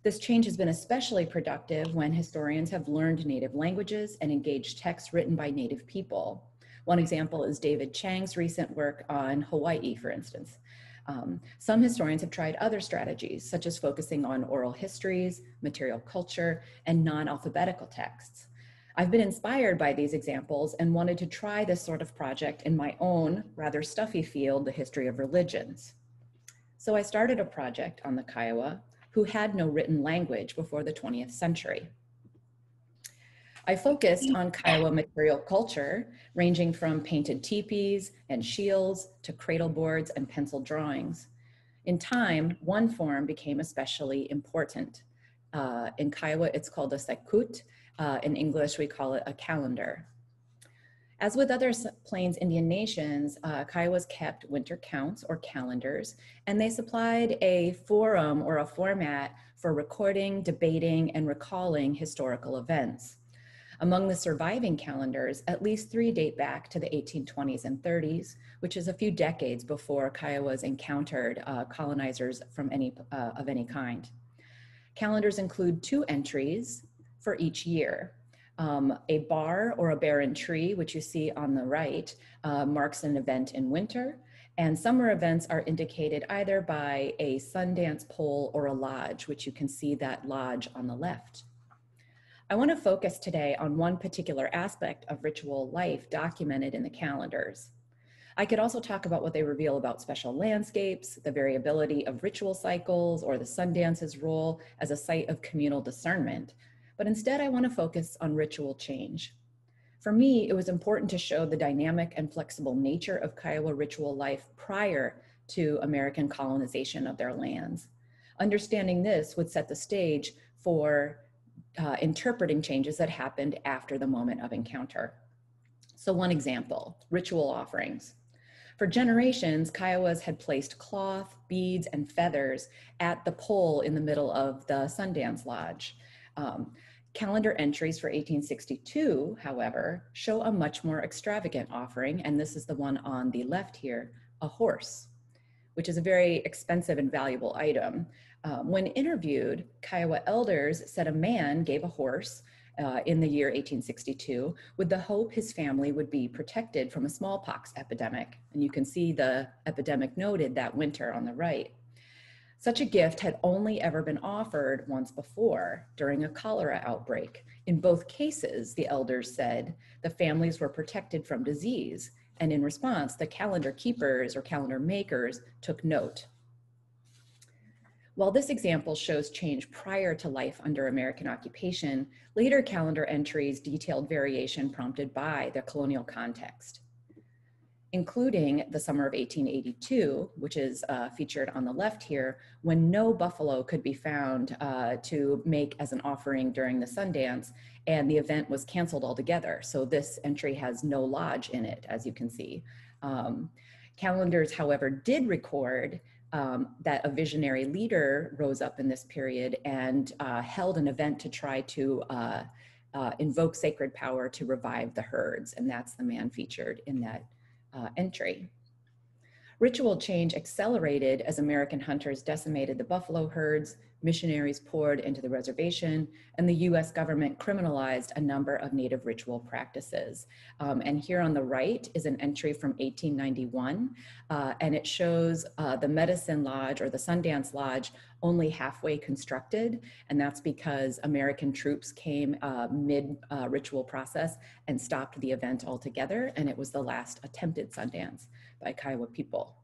This change has been especially productive when historians have learned native languages and engaged texts written by native people. One example is David Chang's recent work on Hawaii, for instance. Some historians have tried other strategies, such as focusing on oral histories, material culture, and non-alphabetical texts. I've been inspired by these examples and wanted to try this sort of project in my own rather stuffy field, the history of religions. So I started a project on the Kiowa, who had no written language before the 20th century. I focused on Kiowa material culture, ranging from painted teepees and shields to cradle boards and pencil drawings. In time, one form became especially important. In Kiowa, it's called a sekut. In English, we call it a calendar. As with other Plains Indian nations, Kiowas kept winter counts or calendars, and they supplied a forum or a format for recording, debating, and recalling historical events. Among the surviving calendars, at least 3 date back to the 1820s and 30s, which is a few decades before Kiowas encountered colonizers from of any kind. Calendars include 2 entries for each year. A bar or a barren tree, which you see on the right, marks an event in winter, and summer events are indicated either by a Sundance pole or a lodge, which you can see that lodge on the left. I want to focus today on one particular aspect of ritual life documented in the calendars. I could also talk about what they reveal about special landscapes, the variability of ritual cycles, or the Sundance's role as a site of communal discernment. But instead, I want to focus on ritual change. For me, it was important to show the dynamic and flexible nature of Kiowa ritual life prior to American colonization of their lands. Understanding this would set the stage for interpreting changes that happened after the moment of encounter. So one example, ritual offerings. For generations, Kiowas had placed cloth, beads, and feathers at the pole in the middle of the Sundance Lodge. Calendar entries for 1862, however, show a much more extravagant offering, and this is the one on the left here, a horse, which is a very expensive and valuable item. When interviewed, Kiowa elders said a man gave a horse in the year 1862 with the hope his family would be protected from a smallpox epidemic. And you can see the epidemic noted that winter on the right. Such a gift had only ever been offered once before, during a cholera outbreak. In both cases, the elders said, the families were protected from disease, and in response, the calendar keepers or calendar makers took note. While this example shows change prior to life under American occupation, later calendar entries detailed variation prompted by the colonial context, including the summer of 1882, which is featured on the left here, when no buffalo could be found to make as an offering during the Sundance, and the event was canceled altogether. So this entry has no lodge in it, as you can see. Calendars, however, did record that a visionary leader rose up in this period and held an event to try to invoke sacred power to revive the herds, and that's the man featured in that entry. Ritual change accelerated as American hunters decimated the buffalo herds, missionaries poured into the reservation, and the US government criminalized a number of native ritual practices. And here on the right is an entry from 1891, and it shows the Medicine Lodge or the Sundance Lodge only halfway constructed, and that's because American troops came mid-ritual process and stopped the event altogether, and it was the last attempted Sundance by Kiowa people.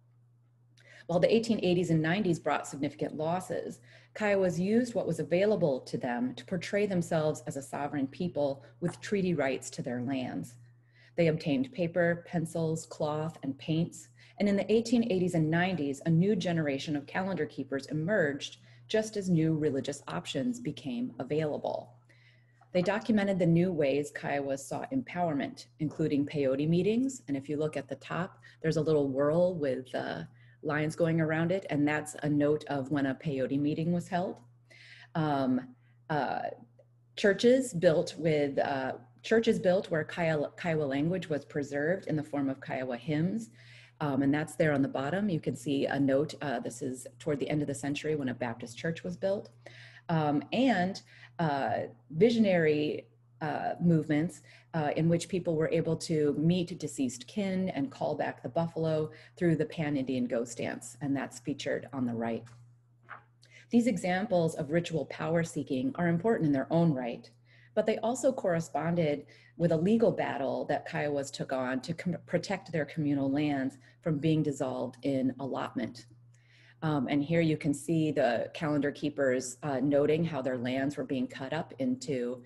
While the 1880s and 90s brought significant losses, Kiowas used what was available to them to portray themselves as a sovereign people with treaty rights to their lands. They obtained paper, pencils, cloth, and paints, and in the 1880s and 90s, a new generation of calendar keepers emerged just as new religious options became available. They documented the new ways Kiowas saw empowerment, including peyote meetings, and if you look at the top, there's a little whirl with lines going around it, and that's a note of when a peyote meeting was held. Churches built where Kiowa language was preserved in the form of Kiowa hymns, and that's there on the bottom. You can see a note, this is toward the end of the century when a Baptist church was built. and visionary movements in which people were able to meet deceased kin and call back the buffalo through the Pan-Indian ghost dance, and that's featured on the right. These examples of ritual power seeking are important in their own right, but they also corresponded with a legal battle that Kiowas took on to protect their communal lands from being dissolved in allotment. And here you can see the calendar keepers noting how their lands were being cut up into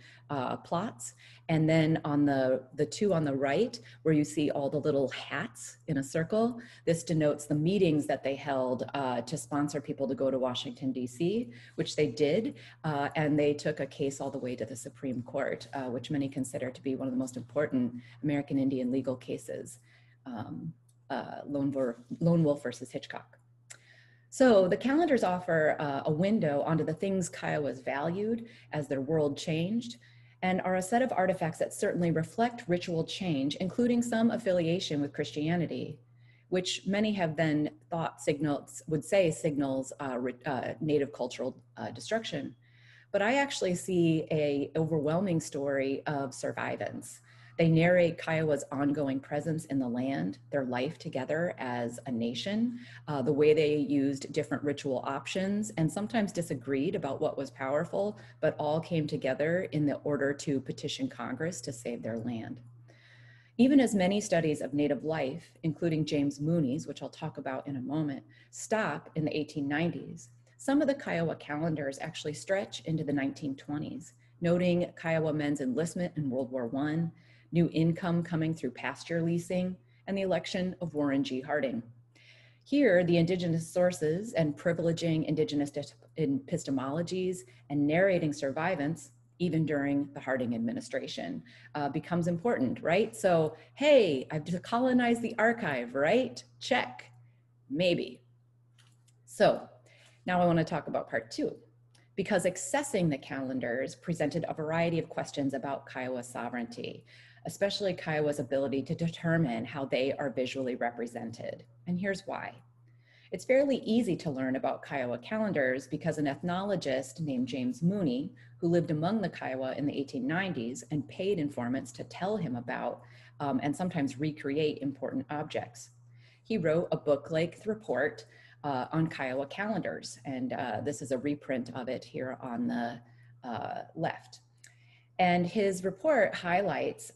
plots. And then on the two on the right, where you see all the little hats in a circle, this denotes the meetings that they held to sponsor people to go to Washington, D.C., which they did. And they took a case all the way to the Supreme Court, which many consider to be one of the most important American Indian legal cases, Lone Wolf versus Hitchcock. So the calendars offer a window onto the things Kiowas valued as their world changed, and are a set of artifacts that certainly reflect ritual change, including some affiliation with Christianity, which many have then thought signals native cultural destruction. But I actually see an overwhelming story of survivance. They narrate Kiowa's ongoing presence in the land, their life together as a nation, the way they used different ritual options and sometimes disagreed about what was powerful, but all came together in the order to petition Congress to save their land. Even as many studies of Native life, including James Mooney's, which I'll talk about in a moment, stop in the 1890s, some of the Kiowa calendars actually stretch into the 1920s, noting Kiowa men's enlistment in World War I, new income coming through pasture leasing, and the election of Warren G. Harding. Here, the indigenous sources and privileging indigenous epistemologies and narrating survivance, even during the Harding administration, becomes important, right? So, hey, I've decolonized the archive, right? Check, maybe. So now I want to talk about part two, because accessing the calendars presented a variety of questions about Kiowa sovereignty, especially Kiowa's ability to determine how they are visually represented. And here's why. It's fairly easy to learn about Kiowa calendars because an ethnologist named James Mooney, who lived among the Kiowa in the 1890s and paid informants to tell him about and sometimes recreate important objects. He wrote a book-length report on Kiowa calendars, and this is a reprint of it here on the left. And his report highlights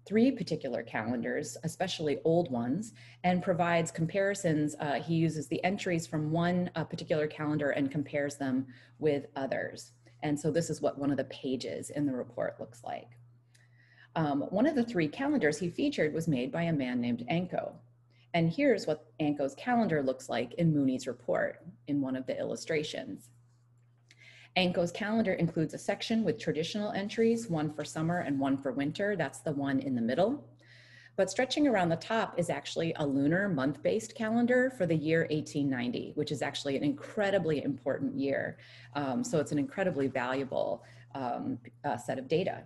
three particular calendars, especially old ones, and provides comparisons. He uses the entries from one particular calendar and compares them with others. And so this is what one of the pages in the report looks like. One of the three calendars he featured was made by a man named Anko. And here's what Anko's calendar looks like in Mooney's report in one of the illustrations. Anko's calendar includes a section with traditional entries, one for summer and one for winter. That's the one in the middle. But stretching around the top is actually a lunar month-based calendar for the year 1890, which is actually an incredibly important year. So it's an incredibly valuable set of data.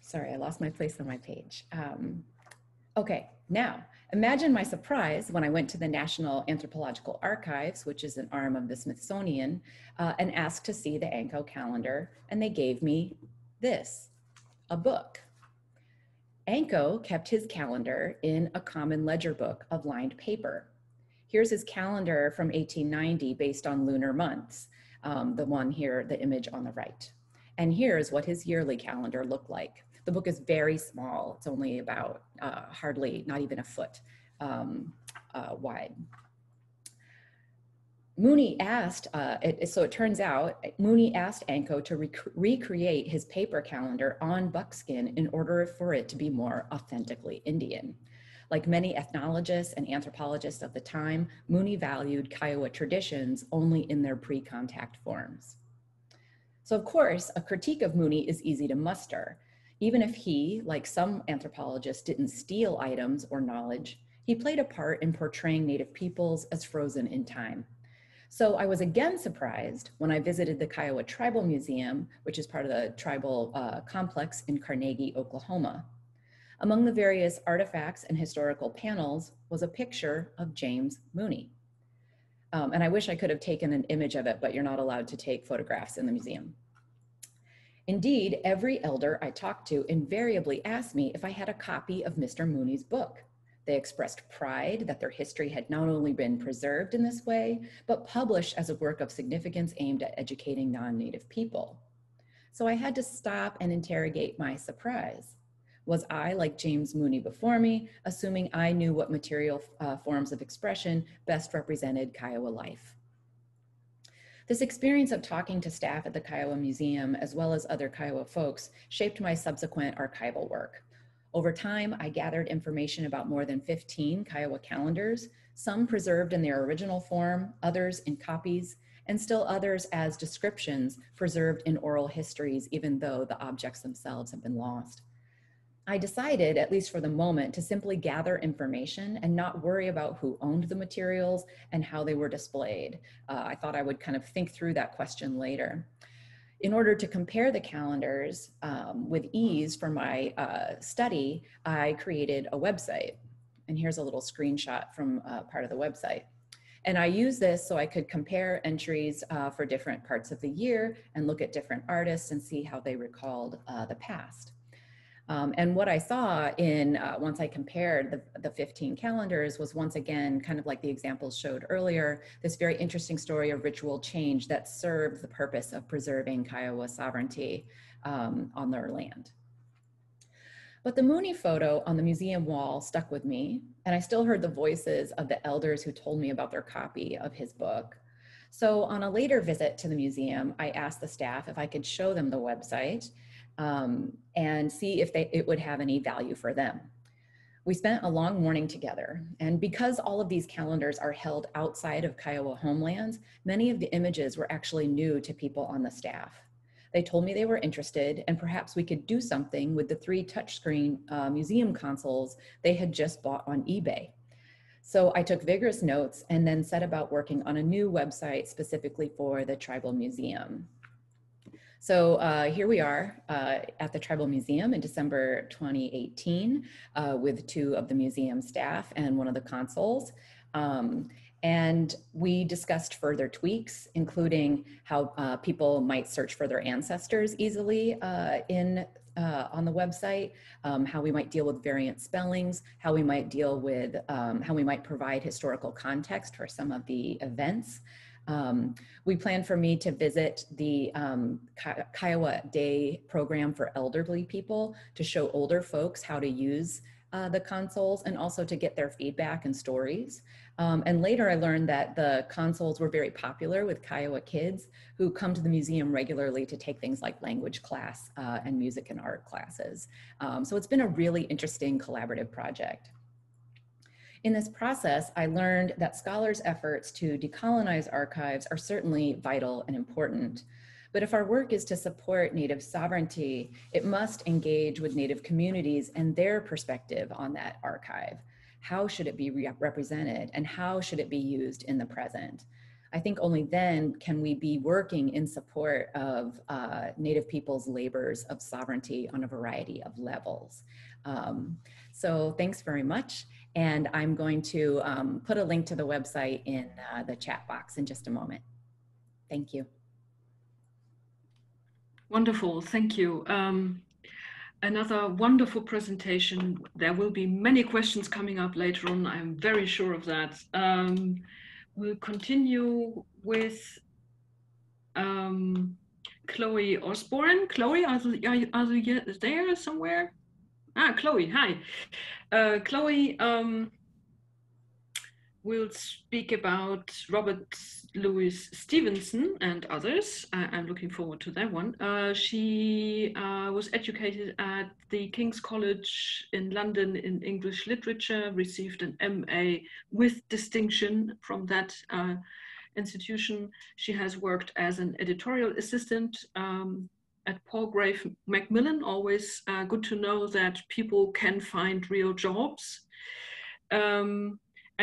Sorry, I lost my place on my page. Okay, now imagine my surprise when I went to the National Anthropological Archives, which is an arm of the Smithsonian, and asked to see the Anko calendar, and they gave me this, a book. Anko kept his calendar in a common ledger book of lined paper. Here's his calendar from 1890 based on lunar months, the one here, the image on the right. And here's what his yearly calendar looked like. The book is very small. It's only about hardly, not even a foot wide. Mooney asked, so it turns out, Mooney asked Anko to recreate his paper calendar on buckskin in order for it to be more authentically Indian. Like many ethnologists and anthropologists of the time, Mooney valued Kiowa traditions only in their pre-contact forms. So of course, a critique of Mooney is easy to muster. Even if he, like some anthropologists, didn't steal items or knowledge, he played a part in portraying Native peoples as frozen in time. So I was again surprised when I visited the Kiowa Tribal Museum, which is part of the tribal complex in Carnegie, Oklahoma. Among the various artifacts and historical panels was a picture of James Mooney. And I wish I could have taken an image of it, but you're not allowed to take photographs in the museum. Indeed, every elder I talked to invariably asked me if I had a copy of Mr. Mooney's book. They expressed pride that their history had not only been preserved in this way, but published as a work of significance aimed at educating non-Native people. So I had to stop and interrogate my surprise. Was I, like James Mooney before me, assuming I knew what material forms of expression best represented Kiowa life? This experience of talking to staff at the Kiowa Museum, as well as other Kiowa folks, shaped my subsequent archival work. Over time, I gathered information about more than 15 Kiowa calendars, some preserved in their original form, others in copies, and still others as descriptions preserved in oral histories, even though the objects themselves have been lost. I decided, at least for the moment, to simply gather information and not worry about who owned the materials and how they were displayed. I thought I would kind of think through that question later. In order to compare the calendars with ease for my study, I created a website. And here's a little screenshot from part of the website. And I use this so I could compare entries for different parts of the year and look at different artists and see how they recalled the past. And what I saw in, once I compared the 15 calendars was once again, kind of like the examples showed earlier, this very interesting story of ritual change that served the purpose of preserving Kiowa sovereignty on their land. But the Mooney photo on the museum wall stuck with me, and I still heard the voices of the elders who told me about their copy of his book. So on a later visit to the museum, I asked the staff if I could show them the website and see if it would have any value for them. We spent a long morning together, and because all of these calendars are held outside of Kiowa homelands, many of the images were actually new to people on the staff. They told me they were interested and perhaps we could do something with the 3 touchscreen museum consoles they had just bought on eBay. So I took vigorous notes and then set about working on a new website specifically for the Tribal Museum. So here we are at the Tribal Museum in December 2018 with 2 of the museum staff and 1 of the consuls. And we discussed further tweaks, including how people might search for their ancestors easily on the website, how we might deal with variant spellings, how we might deal with, how we might provide historical context for some of the events. We plan for me to visit the Kiowa Day program for elderly people to show older folks how to use the consoles and also to get their feedback and stories. And later I learned that the consoles were very popular with Kiowa kids who come to the museum regularly to take things like language class and music and art classes. So it's been a really interesting collaborative project. In this process, I learned that scholars' efforts to decolonize archives are certainly vital and important. But if our work is to support Native sovereignty, it must engage with Native communities and their perspective on that archive. How should it be represented and how should it be used in the present? I think only then can we be working in support of Native people's labors of sovereignty on a variety of levels. So thanks very much. And I'm going to put a link to the website in the chat box in just a moment. Thank you. Wonderful, thank you. Another wonderful presentation. There will be many questions coming up later on, I'm very sure of that. We'll continue with Chloe Osbourne. Chloe, are you there somewhere? Ah, Chloe, hi. Chloe will speak about Robert Louis Stevenson and others. I'm looking forward to that one. She was educated at the King's College in London in English literature, received an MA with distinction from that institution. She has worked as an editorial assistant at Palgrave Macmillan. Always good to know that people can find real jobs.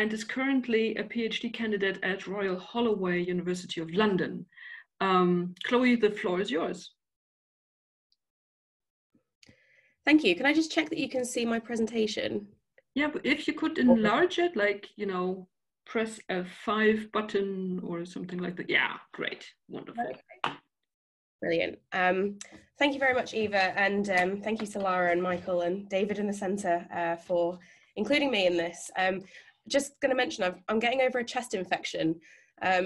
And is currently a PhD candidate at Royal Holloway, University of London. Chloe, the floor is yours. Thank you. Can I just check that you can see my presentation? Yeah, but if you could enlarge it, like, you know, press F5 button or something like that. Yeah, great, wonderful. Okay. Brilliant. Thank you very much, Eva, and thank you to Lara and Michael and David in the centre for including me in this. Just going to mention, I'm getting over a chest infection,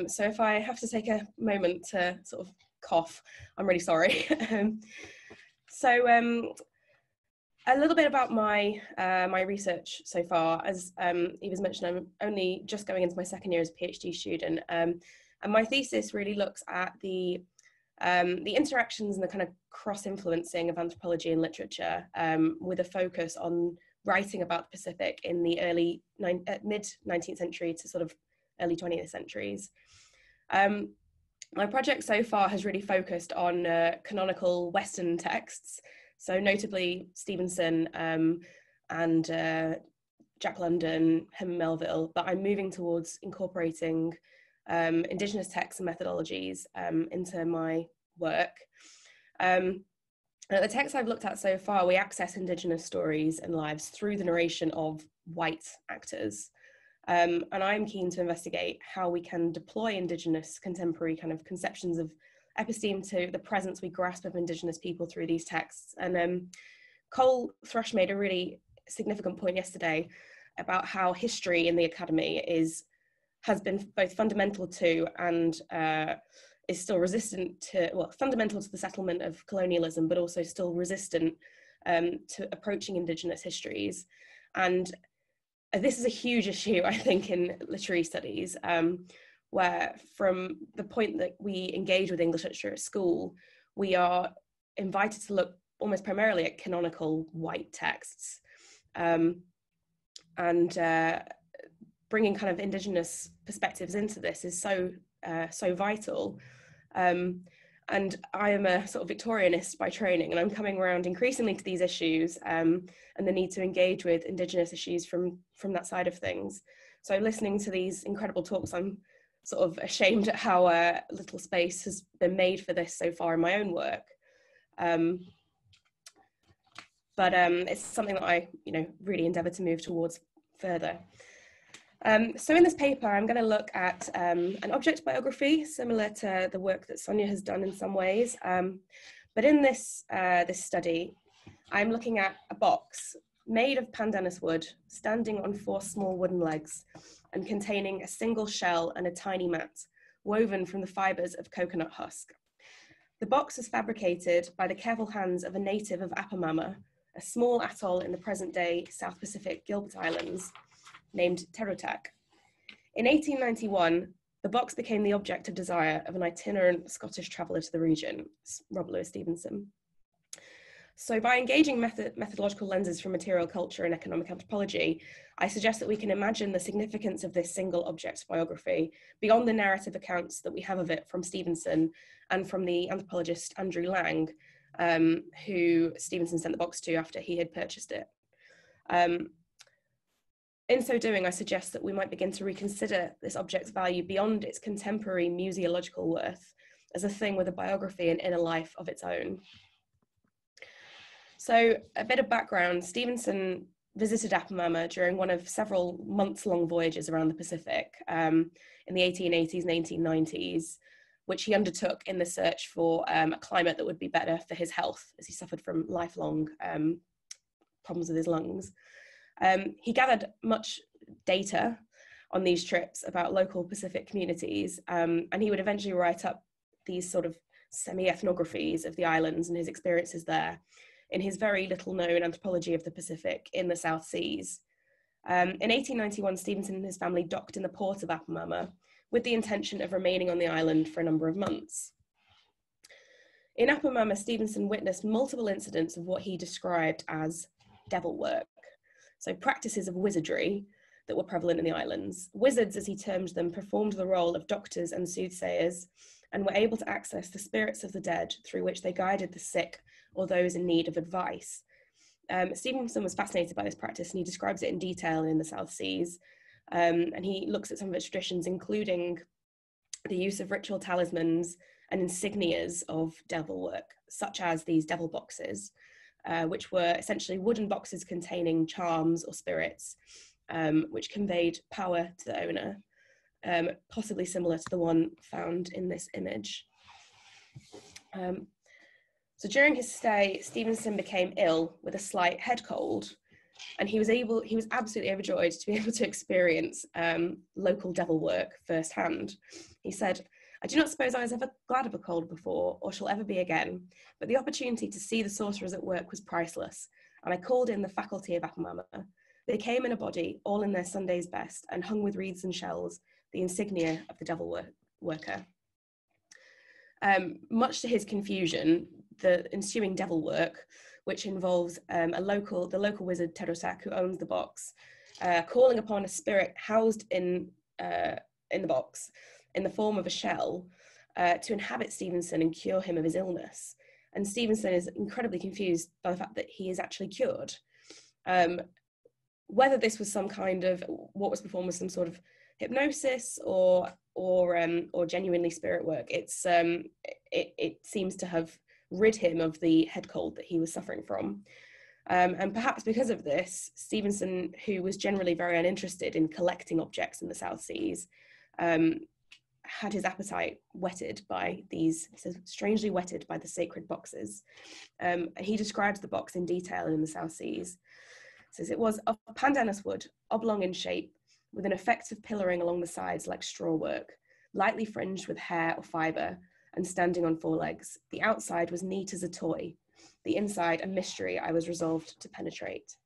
so if I have to take a moment to sort of cough, I'm really sorry. A little bit about my my research so far. As Eva's mentioned, I'm only just going into my second year as a PhD student, and my thesis really looks at the interactions and the kind of cross-influencing of anthropology and literature, with a focus on writing about the Pacific in the mid-19th century to sort of early 20th centuries. My project so far has really focused on canonical Western texts, so notably Stevenson and Jack London, Herman Melville, but I'm moving towards incorporating Indigenous texts and methodologies into my work. The texts I've looked at so far, we access Indigenous stories and lives through the narration of white actors. And I'm keen to investigate how we can deploy Indigenous contemporary kind of conceptions of episteme to the presence we grasp of Indigenous people through these texts. And Cole Thrush made a really significant point yesterday about how history in the academy has been both fundamental to and is still resistant to, well, fundamental to the settlement of colonialism, but also still resistant to approaching Indigenous histories. And this is a huge issue, I think, in literary studies, where from the point that we engage with English literature at school, we are invited to look almost primarily at canonical white texts. Bringing kind of Indigenous perspectives into this is so vital. And I am a sort of Victorianist by training, and I'm coming around increasingly to these issues and the need to engage with Indigenous issues from that side of things. So listening to these incredible talks, I'm sort of ashamed at how little space has been made for this so far in my own work. But it's something that I, really endeavour to move towards further. So in this paper, I'm going to look at an object biography, similar to the work that Sonia has done in some ways. But in this study, I'm looking at a box made of pandanus wood, standing on 4 small wooden legs and containing a single shell and a tiny mat, woven from the fibres of coconut husk. The box was fabricated by the careful hands of a native of Apemama, a small atoll in the present-day South Pacific Gilbert Islands, named Terutak. In 1891, the box became the object of desire of an itinerant Scottish traveller to the region, Robert Louis Stevenson. So by engaging methodological lenses from material culture and economic anthropology, I suggest that we can imagine the significance of this single object biography beyond the narrative accounts that we have of it from Stevenson and from the anthropologist Andrew Lang, who Stevenson sent the box to after he had purchased it. In so doing, I suggest that we might begin to reconsider this object's value beyond its contemporary museological worth as a thing with a biography and inner life of its own. So a bit of background, Stevenson visited Apemama during one of several months-long voyages around the Pacific in the 1880s and 1890s, which he undertook in the search for a climate that would be better for his health, as he suffered from lifelong problems with his lungs. He gathered much data on these trips about local Pacific communities, and he would eventually write up these sort of semi-ethnographies of the islands and his experiences there in his very little known Anthropology of the Pacific in the South Seas. In 1891, Stevenson and his family docked in the port of Apemama with the intention of remaining on the island for a number of months. In Apemama, Stevenson witnessed multiple incidents of what he described as devil work, so practices of wizardry that were prevalent in the islands. Wizards, as he termed them, performed the role of doctors and soothsayers and were able to access the spirits of the dead through which they guided the sick or those in need of advice. Stevenson was fascinated by this practice, and he describes it in detail in the South Seas. And he looks at some of its traditions, including the use of ritual talismans and insignias of devil work, such as these devil boxes, which were essentially wooden boxes containing charms or spirits, which conveyed power to the owner. possibly similar to the one found in this image. So during his stay, Stevenson became ill with a slight head cold, and he was absolutely overjoyed to be able to experience local devil work firsthand. He said, "I do not suppose I was ever glad of a cold before, or shall ever be again, but the opportunity to see the sorcerers at work was priceless, and I called in the faculty of Apemama. They came in a body, all in their Sunday's best, and hung with wreaths and shells, the insignia of the devil worker." Much to his confusion, the ensuing devil work, which involves the local wizard Terosak, who owns the box, calling upon a spirit housed in the box in the form of a shell to inhabit Stevenson and cure him of his illness. And Stevenson is incredibly confused by the fact that he is actually cured. Whether this was some kind of, what was performed was some sort of hypnosis or genuinely spirit work, it seems to have rid him of the head cold that he was suffering from. And perhaps because of this, Stevenson, who was generally very uninterested in collecting objects in the South Seas, had his appetite whetted by these, strangely whetted by the sacred boxes. And he describes the box in detail in the South Seas. Says it was of pandanus wood, oblong in shape, with an effect of pillaring along the sides like straw work, lightly fringed with hair or fibre, and standing on four legs. The outside was neat as a toy, the inside a mystery I was resolved to penetrate.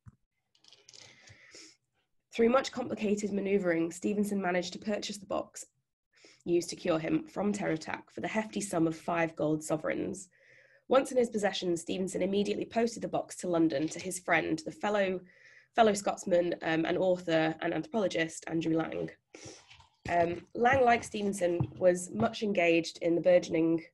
Through much complicated manoeuvring, Stevenson managed to purchase the box used to cure him from Terotak for the hefty sum of 5 gold sovereigns. Once in his possession, Stevenson immediately posted the box to London to his friend, the fellow Scotsman and author and anthropologist, Andrew Lang. Lang, like Stevenson, was much engaged in the burgeoning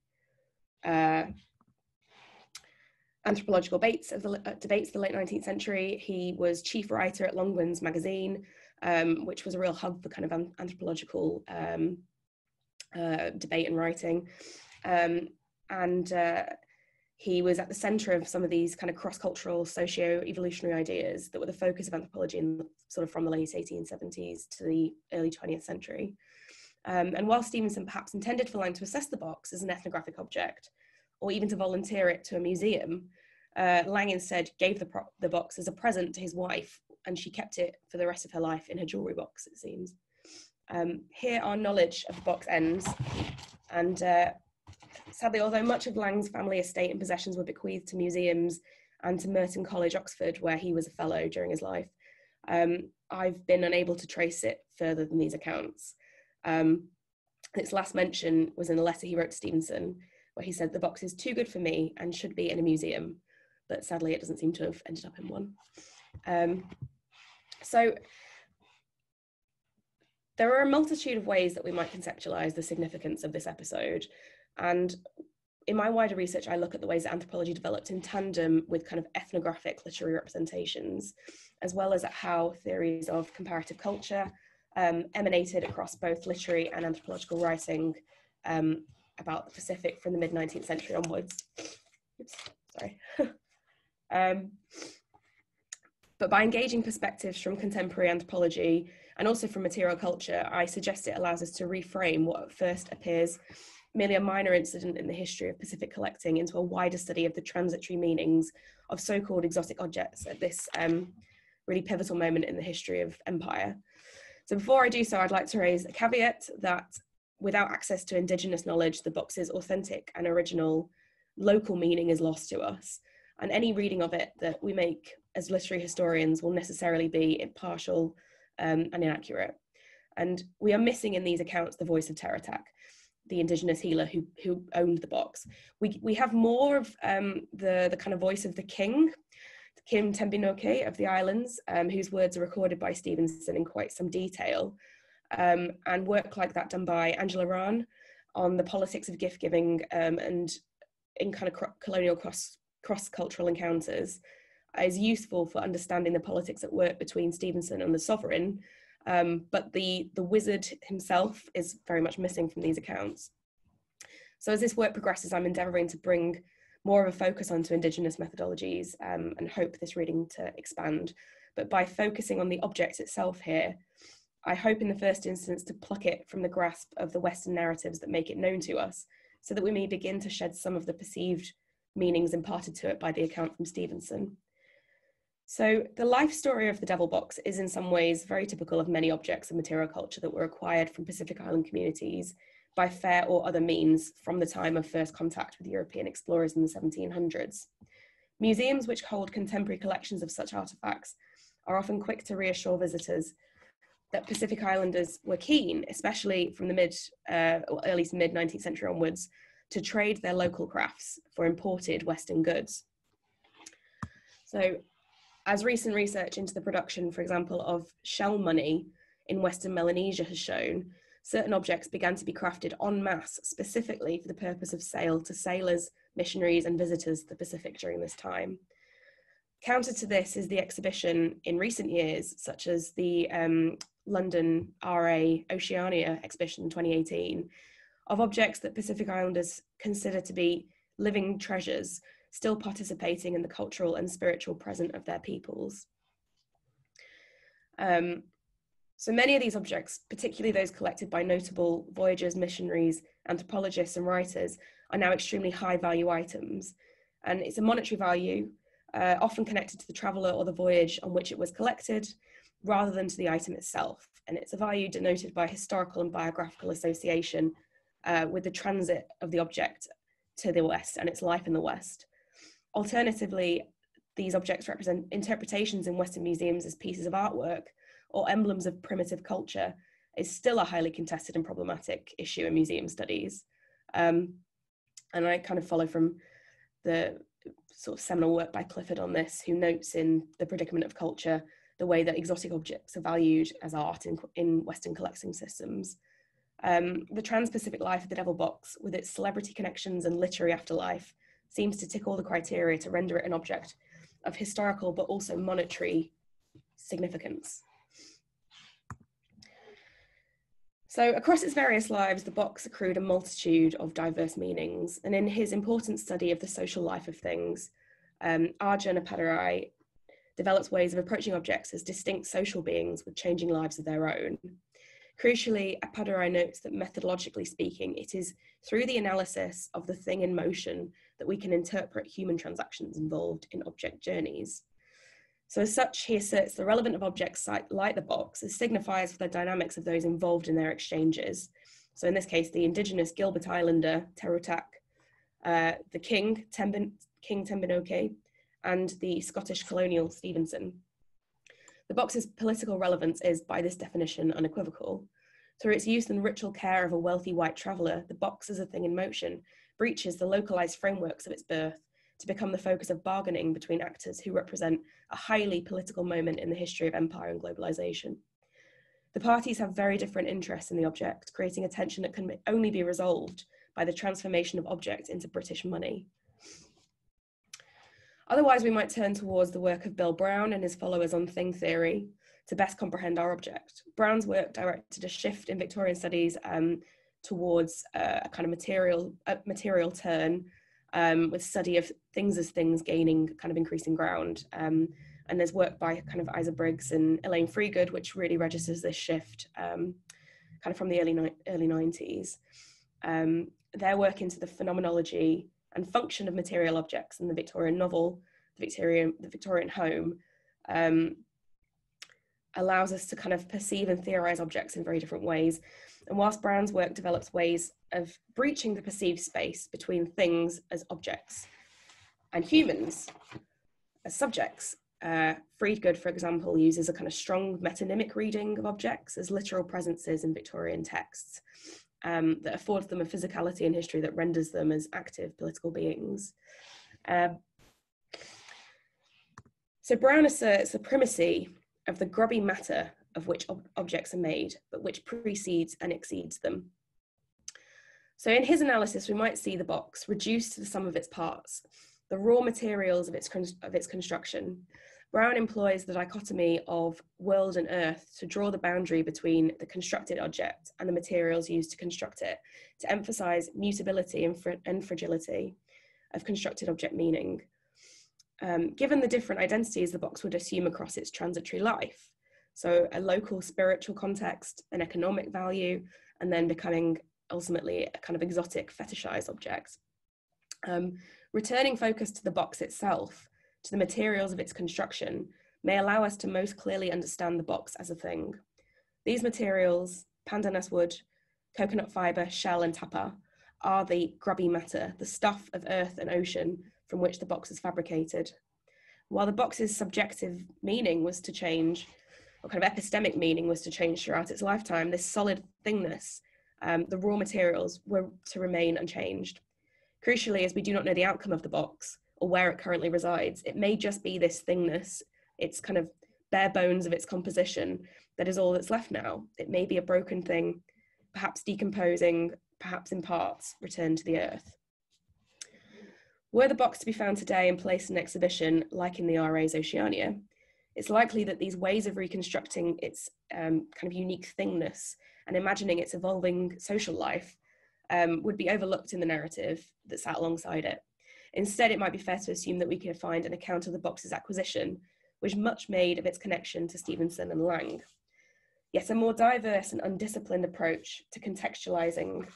anthropological debates of the late 19th century. He was chief writer at Longman's magazine, which was a real hub for kind of anthropological debate and writing. He was at the centre of some of these kind of cross-cultural socio-evolutionary ideas that were the focus of anthropology in sort of from the late 1870s to the early 20th century. And while Stevenson perhaps intended for Lang to assess the box as an ethnographic object, or even to volunteer it to a museum, Lang instead gave the box as a present to his wife, and she kept it for the rest of her life in her jewellery box, it seems. Here our knowledge of the box ends, and sadly, although much of Lang's family estate and possessions were bequeathed to museums and to Merton College, Oxford, where he was a fellow during his life, I've been unable to trace it further than these accounts. Its last mention was in a letter he wrote to Stevenson, where he said, "The box is too good for me and should be in a museum," but sadly it doesn't seem to have ended up in one. So there are a multitude of ways that we might conceptualize the significance of this episode. And in my wider research, I look at the ways that anthropology developed in tandem with kind of ethnographic literary representations, as well as at how theories of comparative culture emanated across both literary and anthropological writing about the Pacific from the mid-19th century onwards. Oops, sorry. But by engaging perspectives from contemporary anthropology and also from material culture, I suggest it allows us to reframe what at first appears merely a minor incident in the history of Pacific collecting into a wider study of the transitory meanings of so-called exotic objects at this really pivotal moment in the history of empire. So before I do so, I'd like to raise a caveat that without access to Indigenous knowledge, the box's authentic and original local meaning is lost to us. And any reading of it that we make as literary historians will necessarily be impartial and inaccurate. And we are missing in these accounts the voice of Terotak, the Indigenous healer who owned the box. We have more of the kind of voice of the king, Kim Tembinoke of the islands, whose words are recorded by Stevenson in quite some detail, and work like that done by Angela Rahn on the politics of gift giving and in kind of colonial cross-cultural encounters is useful for understanding the politics at work between Stevenson and the sovereign, but the wizard himself is very much missing from these accounts. So as this work progresses, I'm endeavouring to bring more of a focus onto Indigenous methodologies and hope this reading to expand. But by focusing on the object itself here, I hope in the first instance to pluck it from the grasp of the Western narratives that make it known to us, so that we may begin to shed some of the perceived meanings imparted to it by the account from Stevenson. So the life story of the Devil Box is in some ways very typical of many objects of material culture that were acquired from Pacific Island communities by fair or other means from the time of first contact with European explorers in the 1700s. Museums which hold contemporary collections of such artifacts are often quick to reassure visitors that Pacific Islanders were keen, especially from the early to mid 19th century onwards, to trade their local crafts for imported Western goods. So, as recent research into the production, for example, of shell money in Western Melanesia has shown, certain objects began to be crafted en masse specifically for the purpose of sale to sailors, missionaries, and visitors to the Pacific during this time. Counter to this is the exhibition in recent years, such as the London RA Oceania exhibition in 2018, of objects that Pacific Islanders consider to be living treasures, still participating in the cultural and spiritual present of their peoples. So many of these objects, particularly those collected by notable voyagers, missionaries, anthropologists, and writers, are now extremely high value items. And it's a monetary value, often connected to the traveller or the voyage on which it was collected, rather than to the item itself. And it's a value denoted by historical and biographical association with the transit of the object to the West and its life in the West. Alternatively, these objects represent interpretations in Western museums as pieces of artwork or emblems of primitive culture is still a highly contested and problematic issue in museum studies. And I kind of follow from the sort of seminal work by Clifford on this, who notes in The Predicament of Culture the way that exotic objects are valued as art in Western collecting systems. The trans-Pacific life of the Devil Box, with its celebrity connections and literary afterlife, seems to tick all the criteria to render it an object of historical but also monetary significance. So across its various lives, the box accrued a multitude of diverse meanings. And in his important study of the social life of things, Arjun Appadurai develops ways of approaching objects as distinct social beings with changing lives of their own. Crucially, Appadurai notes that methodologically speaking, it is through the analysis of the thing in motion that we can interpret human transactions involved in object journeys. So as such, he asserts the relevance of objects like the box as signifies for the dynamics of those involved in their exchanges. So in this case, the Indigenous Gilbert Islander, Terutak, the King Tembinoke, and the Scottish colonial Stevenson. The box's political relevance is, by this definition, unequivocal. Through its use and ritual care of a wealthy white traveller, the box as a thing in motion breaches the localised frameworks of its birth to become the focus of bargaining between actors who represent a highly political moment in the history of empire and globalisation. The parties have very different interests in the object, creating a tension that can only be resolved by the transformation of object into British money. Otherwise, we might turn towards the work of Bill Brown and his followers on thing theory to best comprehend our object. Brown's work directed a shift in Victorian studies towards a kind of material turn, with study of things as things gaining kind of increasing ground. And there's work by kind of Isa Briggs and Elaine Freegood, which really registers this shift kind of from the early 90s. Their work into the phenomenology and function of material objects in the Victorian novel, the Victorian home, allows us to kind of perceive and theorize objects in very different ways. And whilst Brown's work develops ways of breaching the perceived space between things as objects and humans as subjects, Freedgood, for example, uses a kind of strong metonymic reading of objects as literal presences in Victorian texts that affords them a physicality in history that renders them as active political beings. So Brown asserts the primacy of the grubby matter of which objects are made, but which precedes and exceeds them. So in his analysis, we might see the box reduced to the sum of its parts, the raw materials of its construction. Brown employs the dichotomy of world and earth to draw the boundary between the constructed object and the materials used to construct it, to emphasize mutability and fragility of constructed object meaning. Given the different identities the box would assume across its transitory life. So a local spiritual context, an economic value, and then becoming ultimately a kind of exotic fetishized object. Returning focus to the box itself, to the materials of its construction, may allow us to most clearly understand the box as a thing. These materials, pandanus wood, coconut fibre, shell and tapa, are the grubby matter, the stuff of earth and ocean from which the box is fabricated. While the box's subjective meaning was to change, or kind of epistemic meaning was to change throughout its lifetime, this solid thingness, the raw materials, were to remain unchanged. Crucially, as we do not know the outcome of the box or where it currently resides, it may just be this thingness, its kind of bare bones of its composition, that is all that's left now. It may be a broken thing, perhaps decomposing, perhaps in parts, returned to the earth. Were the box to be found today and placed in an exhibition, like in the RA's Oceania, it's likely that these ways of reconstructing its kind of unique thingness and imagining its evolving social life would be overlooked in the narrative that sat alongside it. Instead, it might be fair to assume that we can find an account of the box's acquisition, which much made of its connection to Stevenson and Lang. Yet a more diverse and undisciplined approach to contextualizing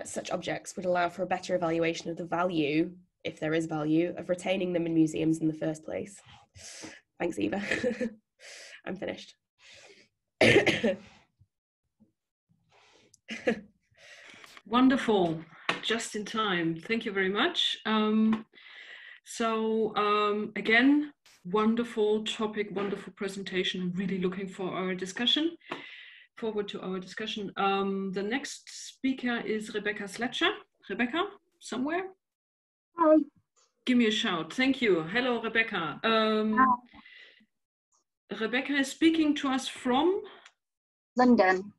such objects would allow for a better evaluation of the value, if there is value, of retaining them in museums in the first place. Thanks, Eva. I'm finished. Wonderful, just in time. Thank you very much. Again, wonderful topic, wonderful presentation. I'm really looking forward to our discussion. The next speaker is Rebecca Slatcher. Rebecca, somewhere? Hi. Give me a shout. Thank you. Hello, Rebecca. Rebecca is speaking to us from? London.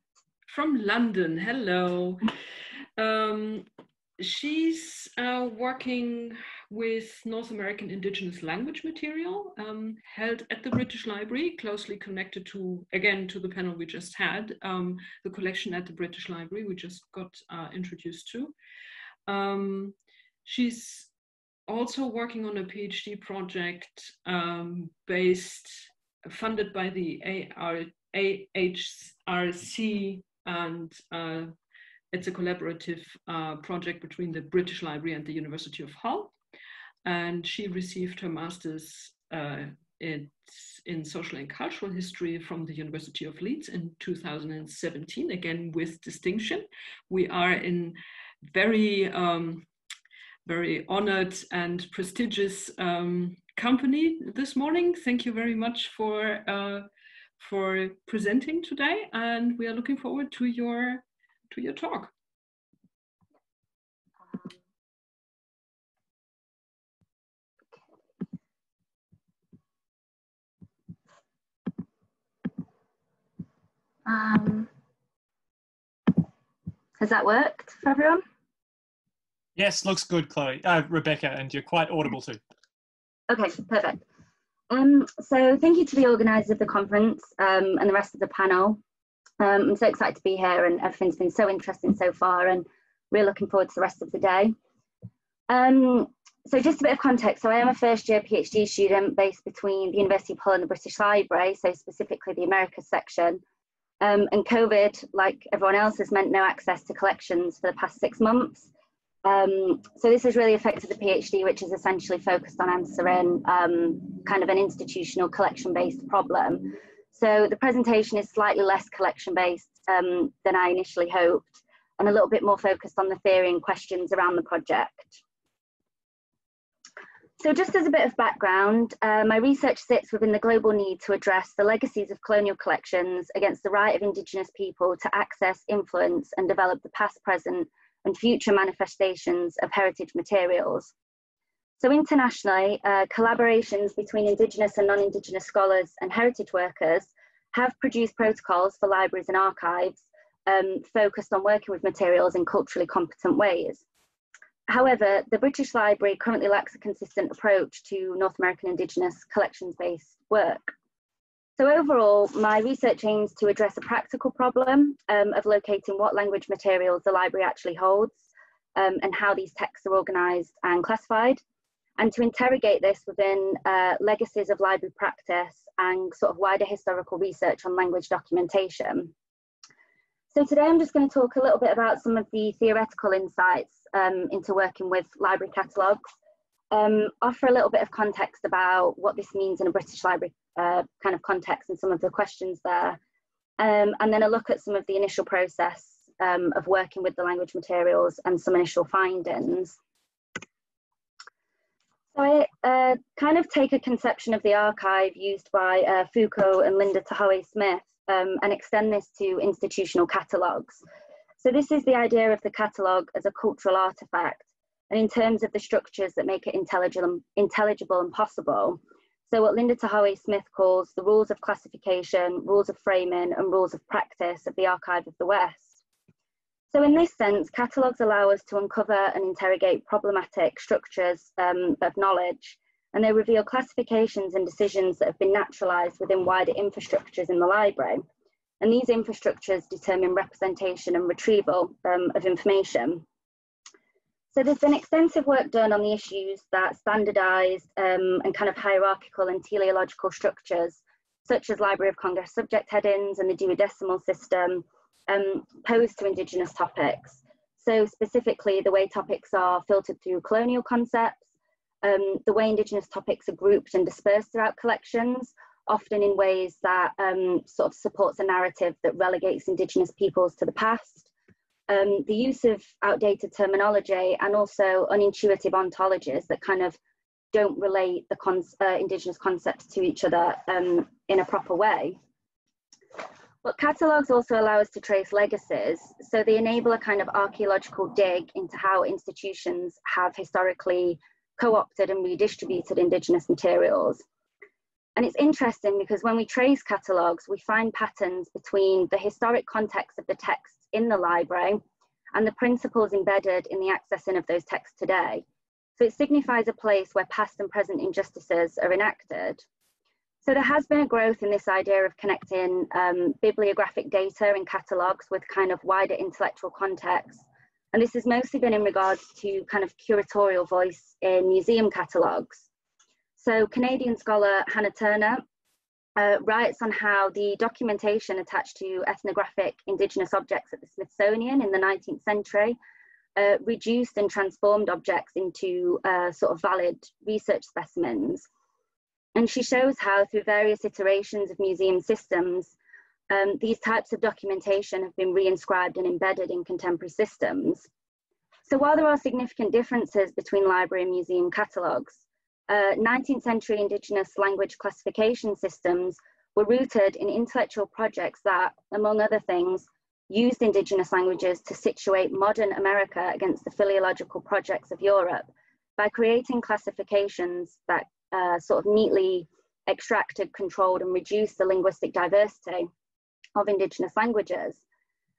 From London. Hello. She's working with North American Indigenous language material held at the British Library, closely connected to, again, to the panel we just had, the collection at the British Library we just got introduced to. She's also working on a PhD project funded by the AHRC, and it's a collaborative project between the British Library and the University of Hull. And she received her master's in social and cultural history from the University of Leeds in 2017, again with distinction. We are in very, very honored and prestigious company this morning. Thank you very much for presenting today, and we are looking forward to your talk. Has that worked for everyone? Yes, looks good, Chloe. Rebecca, and you're quite audible too. Okay, perfect. So thank you to the organisers of the conference and the rest of the panel. I'm so excited to be here, and everything's been so interesting so far, and we're looking forward to the rest of the day. So just a bit of context. So I am a first-year PhD student based between the University of Hull and the British Library, so specifically the Americas section. And COVID, like everyone else, has meant no access to collections for the past 6 months. So this has really affected the PhD, which is essentially focused on answering kind of an institutional collection-based problem. So the presentation is slightly less collection-based than I initially hoped, and a little bit more focused on the theory and questions around the project. So just as a bit of background, my research sits within the global need to address the legacies of colonial collections against the right of Indigenous people to access, influence, and develop the past, present, and future manifestations of heritage materials. So internationally, collaborations between Indigenous and non-Indigenous scholars and heritage workers have produced protocols for libraries and archives focused on working with materials in culturally competent ways. However, the British Library currently lacks a consistent approach to North American Indigenous collections-based work. So overall, my research aims to address a practical problem of locating what language materials the library actually holds and how these texts are organised and classified, and to interrogate this within legacies of library practice and sort of wider historical research on language documentation. So today I'm just going to talk a little bit about some of the theoretical insights into working with library catalogues, offer a little bit of context about what this means in a British library kind of context and some of the questions there, and then a look at some of the initial process of working with the language materials and some initial findings. So I kind of take a conception of the archive used by Foucault and Linda Holloway-Smith and extend this to institutional catalogues. So this is the idea of the catalogue as a cultural artefact, and in terms of the structures that make it intelligible and possible. So what Linda Holloway-Smith calls the rules of classification, rules of framing, and rules of practice of the Archive of the West. So in this sense, catalogues allow us to uncover and interrogate problematic structures of knowledge, and they reveal classifications and decisions that have been naturalised within wider infrastructures in the library. And these infrastructures determine representation and retrieval of information. So there's been extensive work done on the issues that standardised and kind of hierarchical and teleological structures, such as Library of Congress subject headings and the duodecimal system, posed to Indigenous topics. So specifically, the way topics are filtered through colonial concepts, the way Indigenous topics are grouped and dispersed throughout collections, often in ways that sort of supports a narrative that relegates Indigenous peoples to the past, the use of outdated terminology, and also unintuitive ontologies that kind of don't relate the Indigenous concepts to each other in a proper way. But catalogues also allow us to trace legacies, so they enable a kind of archaeological dig into how institutions have historically co-opted and redistributed Indigenous materials. And it's interesting because when we trace catalogues, we find patterns between the historic context of the texts in the library and the principles embedded in the accessing of those texts today. So it signifies a place where past and present injustices are enacted. So there has been a growth in this idea of connecting bibliographic data in catalogues with kind of wider intellectual context. And this has mostly been in regards to kind of curatorial voice in museum catalogues. So Canadian scholar Hannah Turner writes on how the documentation attached to ethnographic Indigenous objects at the Smithsonian in the 19th century reduced and transformed objects into sort of valid research specimens. And she shows how through various iterations of museum systems, these types of documentation have been reinscribed and embedded in contemporary systems. So while there are significant differences between library and museum catalogues, 19th century Indigenous language classification systems were rooted in intellectual projects that, among other things, used Indigenous languages to situate modern America against the philological projects of Europe by creating classifications that sort of neatly extracted, controlled, and reduced the linguistic diversity of Indigenous languages.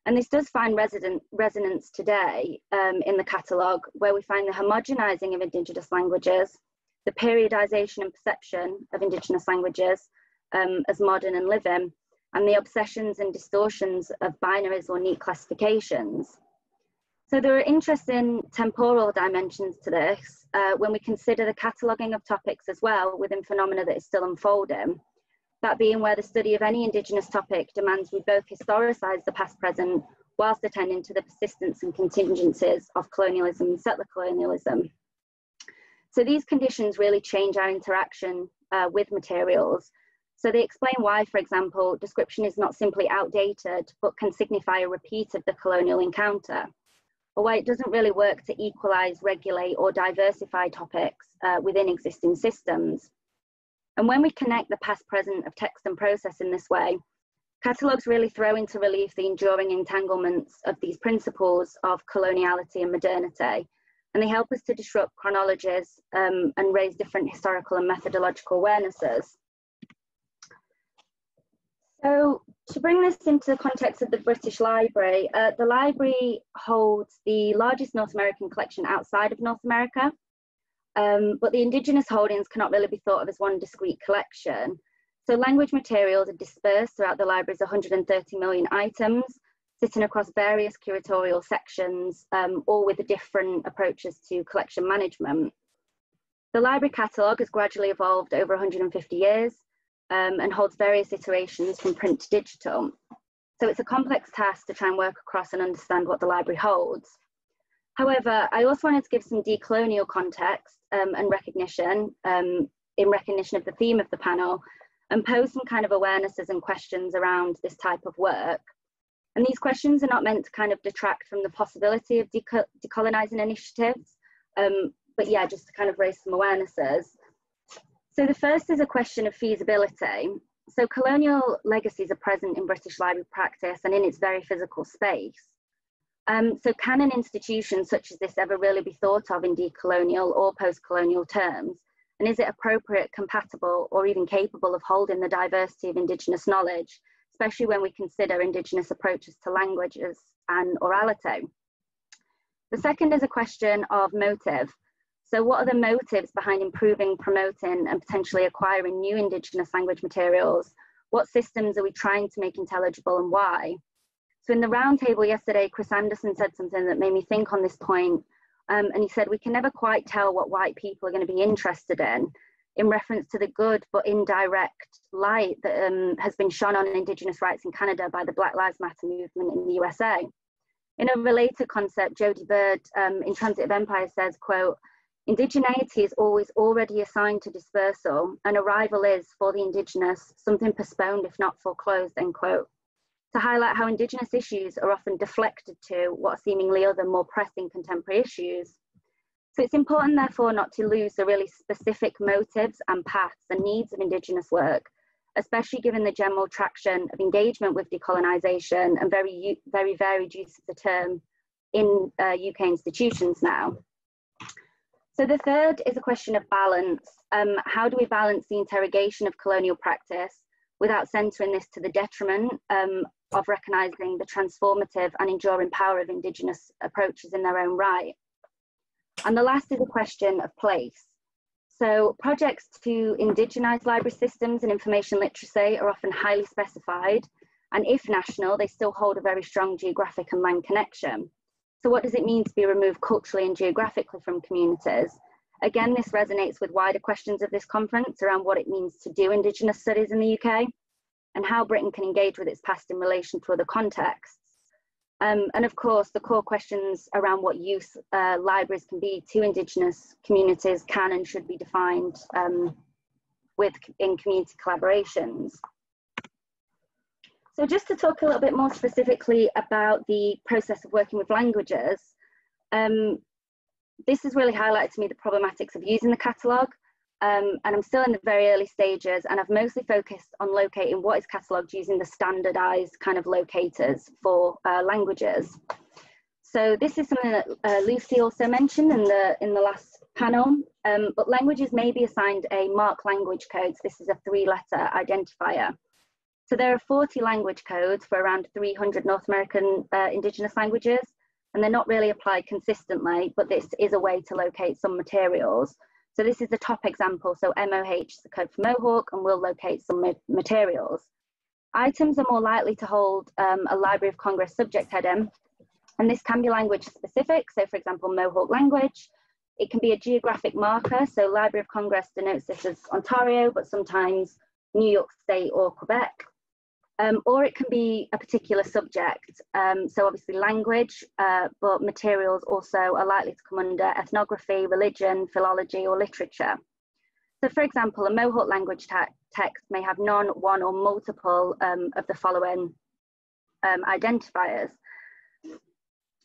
And this does find resonance today in the catalogue, where we find the homogenizing of Indigenous languages, the periodization and perception of Indigenous languages as modern and living, and the obsessions and distortions of binaries or neat classifications. So there are interesting temporal dimensions to this when we consider the cataloguing of topics as well within phenomena that is still unfolding. That being where the study of any Indigenous topic demands we both historicise the past present whilst attending to the persistence and contingencies of colonialism and settler colonialism. So these conditions really change our interaction with materials. So they explain why, for example, description is not simply outdated, but can signify a repeat of the colonial encounter, or why it doesn't really work to equalise, regulate, or diversify topics within existing systems. And when we connect the past present of text and process in this way, catalogues really throw into relief the enduring entanglements of these principles of coloniality and modernity, and they help us to disrupt chronologies and raise different historical and methodological awarenesses. So to bring this into the context of the British Library, the library holds the largest North American collection outside of North America, but the Indigenous holdings cannot really be thought of as one discrete collection. So language materials are dispersed throughout the library's 130 million items, sitting across various curatorial sections, all with different approaches to collection management. The library catalogue has gradually evolved over 150 years and holds various iterations from print to digital. So it's a complex task to try and work across and understand what the library holds. However, I also wanted to give some decolonial context and recognition in recognition of the theme of the panel, and pose some kind of awarenesses and questions around this type of work. And these questions are not meant to kind of detract from the possibility of decolonising initiatives, but yeah, just to kind of raise some awarenesses. So the first is a question of feasibility. So colonial legacies are present in British library practice and in its very physical space. So can an institution such as this ever really be thought of in decolonial or post-colonial terms? And is it appropriate, compatible, or even capable of holding the diversity of Indigenous knowledge, especially when we consider Indigenous approaches to languages and orality? The second is a question of motive. So what are the motives behind improving, promoting, and potentially acquiring new Indigenous language materials? What systems are we trying to make intelligible and why? So in the roundtable yesterday, Chris Anderson said something that made me think on this point. And he said, we can never quite tell what white people are going to be interested in reference to the good but indirect light that has been shone on Indigenous rights in Canada by the Black Lives Matter movement in the USA. In a related concept, Jodie Bird in Transitive Empire says, quote, indigeneity is always already assigned to dispersal, and arrival is, for the Indigenous, something postponed if not foreclosed, end quote. To highlight how Indigenous issues are often deflected to what are seemingly other more pressing contemporary issues. So it's important, therefore, not to lose the really specific motives and paths and needs of Indigenous work, especially given the general traction of engagement with decolonisation and very varied use of the term in UK institutions now. So the third is a question of balance. How do we balance the interrogation of colonial practice without centering this to the detriment of recognising the transformative and enduring power of Indigenous approaches in their own right? And the last is a question of place. So projects to indigenize library systems and information literacy are often highly specified, and if national, they still hold a very strong geographic and land connection. So what does it mean to be removed culturally and geographically from communities? Again, this resonates with wider questions of this conference around what it means to do Indigenous studies in the UK and how Britain can engage with its past in relation to other contexts. And of course, the core questions around what use libraries can be to Indigenous communities can and should be defined in community collaborations. So just to talk a little bit more specifically about the process of working with languages, this has really highlighted to me the problematics of using the catalogue, and I'm still in the very early stages, and I've mostly focused on locating what is catalogued using the standardized kind of locators for languages. So this is something that Lucy also mentioned in the last panel, but languages may be assigned a mark language code. So this is a 3-letter identifier. So there are 40 language codes for around 300 North American Indigenous languages, and they're not really applied consistently, but this is a way to locate some materials. So this is the top example. So MOH is the code for Mohawk, and we'll locate some materials. Items are more likely to hold a Library of Congress subject heading, and this can be language specific. So for example, Mohawk language. It can be a geographic marker. So Library of Congress denotes this as Ontario, but sometimes New York State or Quebec. Or it can be a particular subject. So obviously language, but materials also are likely to come under ethnography, religion, philology, or literature. So for example, a Mohawk language text may have none, one, or multiple of the following identifiers.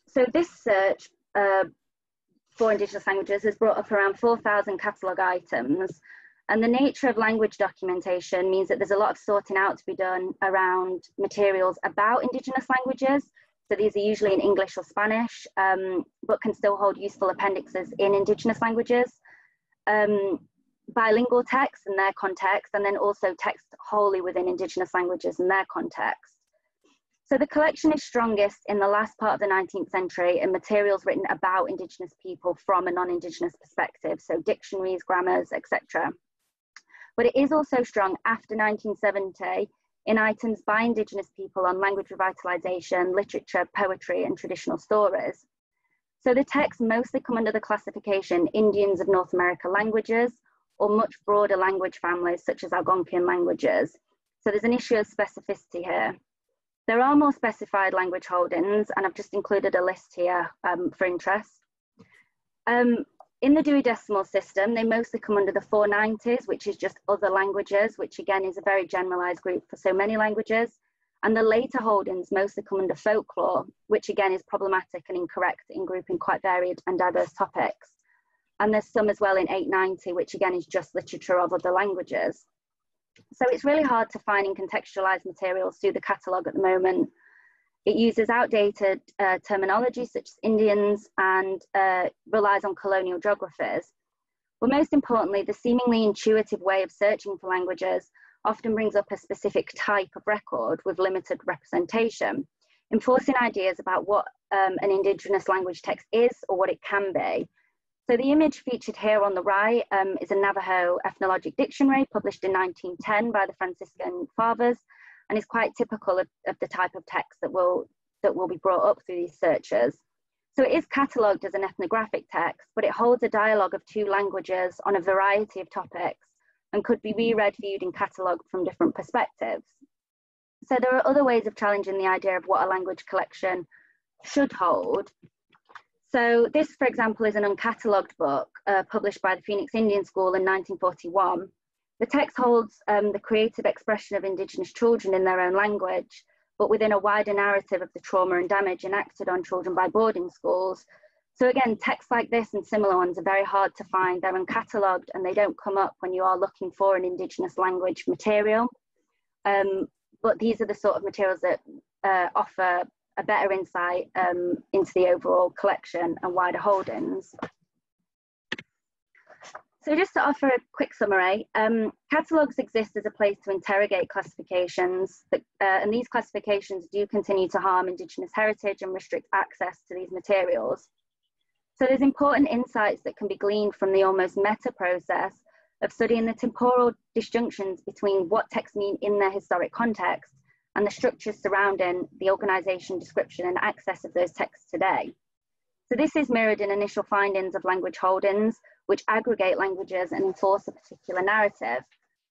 So this search for Indigenous languages has brought up around 4,000 catalogue items. And the nature of language documentation means that there's a lot of sorting out to be done around materials about Indigenous languages. So these are usually in English or Spanish, but can still hold useful appendixes in Indigenous languages. Bilingual texts and their context, and then also text wholly within Indigenous languages and their context. So the collection is strongest in the last part of the 19th century in materials written about Indigenous people from a non-Indigenous perspective, so dictionaries, grammars, etc. But it is also strong after 1970 in items by Indigenous people on language revitalisation, literature, poetry, and traditional stories. So the texts mostly come under the classification Indians of North America languages, or much broader language families such as Algonquian languages. So there's an issue of specificity here. There are more specified language holdings, and I've just included a list here for interest. In the Dewey Decimal System, they mostly come under the 490s, which is just other languages, which again is a very generalized group for so many languages. And the later holdings mostly come under folklore, which again is problematic and incorrect in grouping quite varied and diverse topics. And there's some as well in 890, which again is just literature of other languages. So it's really hard to find and contextualize materials through the catalogue at the moment. It uses outdated terminology such as Indians and relies on colonial geographers. But most importantly, the seemingly intuitive way of searching for languages often brings up a specific type of record with limited representation, enforcing ideas about what an Indigenous language text is or what it can be. So the image featured here on the right is a Navajo ethnologic dictionary published in 1910 by the Franciscan Fathers, and is quite typical of the type of text that will be brought up through these searches. So it is catalogued as an ethnographic text, but it holds a dialogue of two languages on a variety of topics and could be reread, viewed and catalogued from different perspectives. So there are other ways of challenging the idea of what a language collection should hold. So this, for example, is an uncatalogued book published by the Phoenix Indian School in 1941. The text holds the creative expression of Indigenous children in their own language, but within a wider narrative of the trauma and damage enacted on children by boarding schools. So again, texts like this and similar ones are very hard to find. They're uncatalogued and they don't come up when you are looking for an Indigenous language material. But these are the sort of materials that offer a better insight into the overall collection and wider holdings. So just to offer a quick summary, catalogues exist as a place to interrogate classifications, and these classifications do continue to harm Indigenous heritage and restrict access to these materials. So there's important insights that can be gleaned from the almost meta process of studying the temporal disjunctions between what texts mean in their historic context and the structures surrounding the organisation, description and access of those texts today. So this is mirrored in initial findings of language holdings, which aggregate languages and enforce a particular narrative.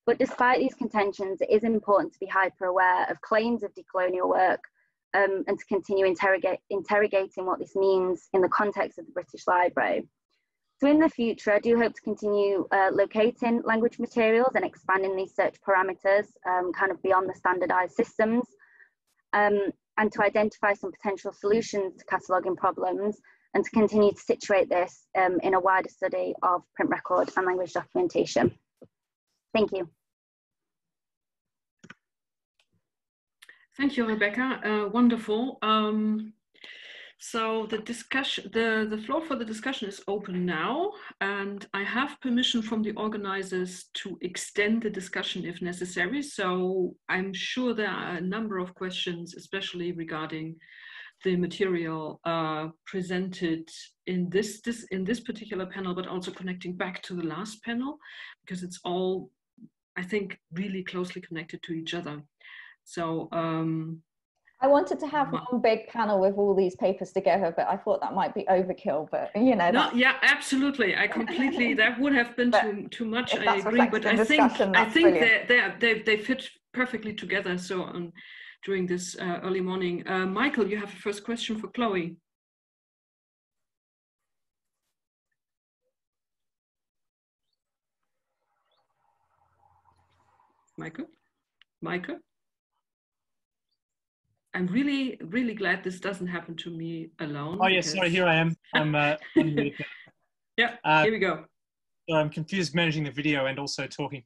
But despite these contentions, it is important to be hyper aware of claims of decolonial work and to continue interrogating what this means in the context of the British Library. So in the future, I do hope to continue locating language materials and expanding these search parameters kind of beyond the standardized systems, and to identify some potential solutions to cataloguing problems, and to continue to situate this in a wider study of print record and language documentation. Thank you. Thank you, Rebecca. Wonderful. So the floor for the discussion is open now, and I have permission from the organizers to extend the discussion if necessary. So I'm sure there are a number of questions, especially regarding the material presented in this particular panel, but also connecting back to the last panel, because it's all, I think, really closely connected to each other. So I wanted to have one big panel with all these papers together, but I thought that might be overkill. But you know, no, yeah, absolutely. I completely, that would have been too much. I agree, but I think they fit perfectly together. So during this early morning, Michael, you have a first question for Chloe. Michael. I'm really, really glad this doesn't happen to me alone. Oh, yes, sorry, here I am. I'm yeah, here we go. So I'm confused managing the video and also talking.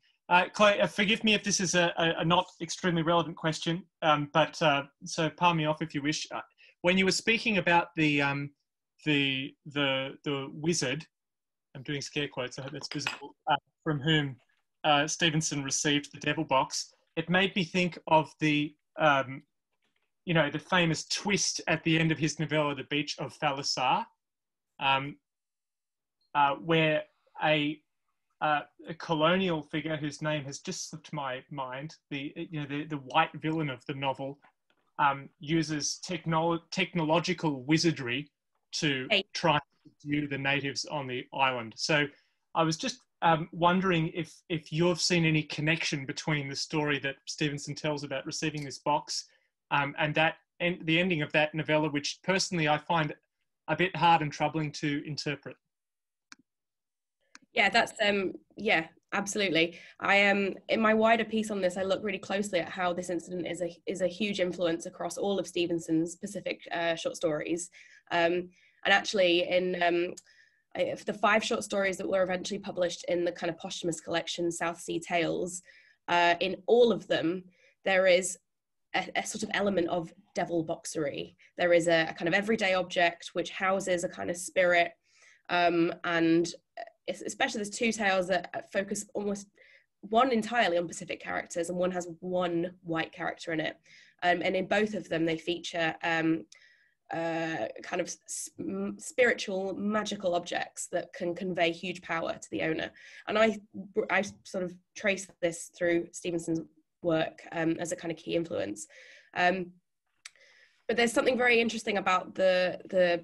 Chloe, forgive me if this is a not extremely relevant question, but so palm me off if you wish. When you were speaking about the wizard, I'm doing scare quotes, I hope that's visible, from whom Stevenson received the devil box, it made me think of the you know, the famous twist at the end of his novella, The Beach of Thalasar, where a colonial figure whose name has just slipped my mind, the white villain of the novel, uses technological wizardry to try and subdue the natives on the island. So I was just wondering if you've seen any connection between the story that Stevenson tells about receiving this box and the ending of that novella, which personally I find a bit hard and troubling to interpret. Yeah, that's yeah, absolutely. I am in my wider piece on this. I look really closely at how this incident is a huge influence across all of Stevenson's Pacific short stories, and actually in the 5 short stories that were eventually published in the kind of posthumous collection South Sea Tales, in all of them there is a sort of element of devil boxery. There is a kind of everyday object which houses a kind of spirit, and especially there's 2 tales that focus almost one entirely on Pacific characters and one has one white character in it, and in both of them they feature kind of spiritual magical objects that can convey huge power to the owner. And I sort of trace this through Stevenson's work as a kind of key influence, but there's something very interesting about the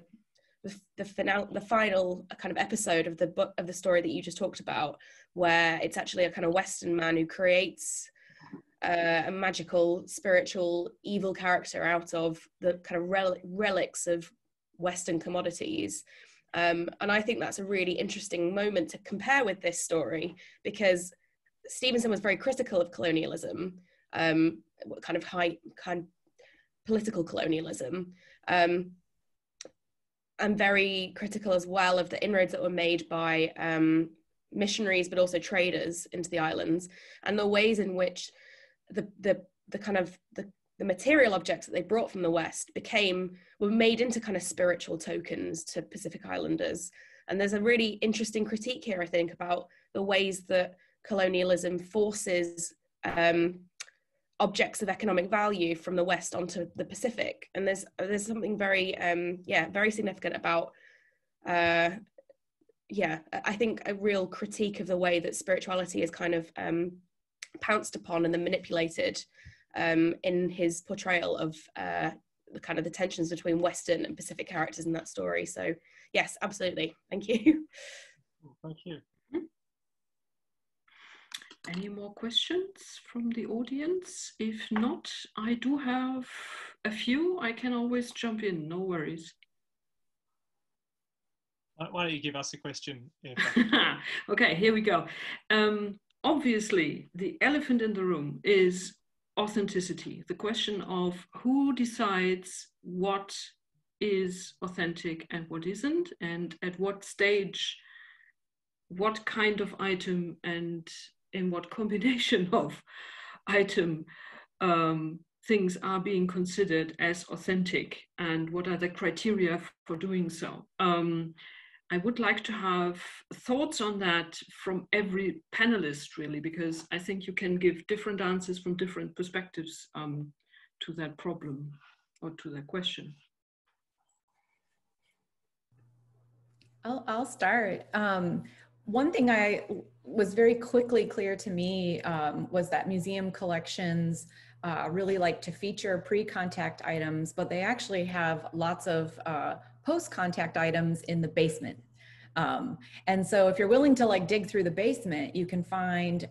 final kind of episode of the book, of the story that you just talked about, where it's actually a kind of Western man who creates a magical, spiritual, evil character out of the kind of relics of Western commodities. And I think that's a really interesting moment to compare with this story, because Stevenson was very critical of colonialism, kind of political colonialism, and very critical as well of the inroads that were made by missionaries, but also traders into the islands, and the ways in which the material objects that they brought from the West were made into kind of spiritual tokens to Pacific Islanders. And there's a really interesting critique here, I think, about the ways that colonialism forces objects of economic value from the West onto the Pacific. And there's something very very significant about I think a real critique of the way that spirituality is kind of pounced upon and then manipulated in his portrayal of the kind of the tensions between Western and Pacific characters in that story. So yes, absolutely. Thank you. Thank you. Any more questions from the audience? If not, I do have a few. I can always jump in, no worries. Why don't you give us a question, Eva? Okay, here we go. Obviously, the elephant in the room is authenticity. The question of who decides what is authentic and what isn't, and at what stage, what kind of item and in what combination of item things are being considered as authentic, and what are the criteria for doing so. I would like to have thoughts on that from every panelist, really, because I think you can give different answers from different perspectives to that problem or to that question. I'll start. One thing was very quickly clear to me was that museum collections really like to feature pre-contact items, but they actually have lots of post-contact items in the basement. And so if you're willing to like dig through the basement, you can find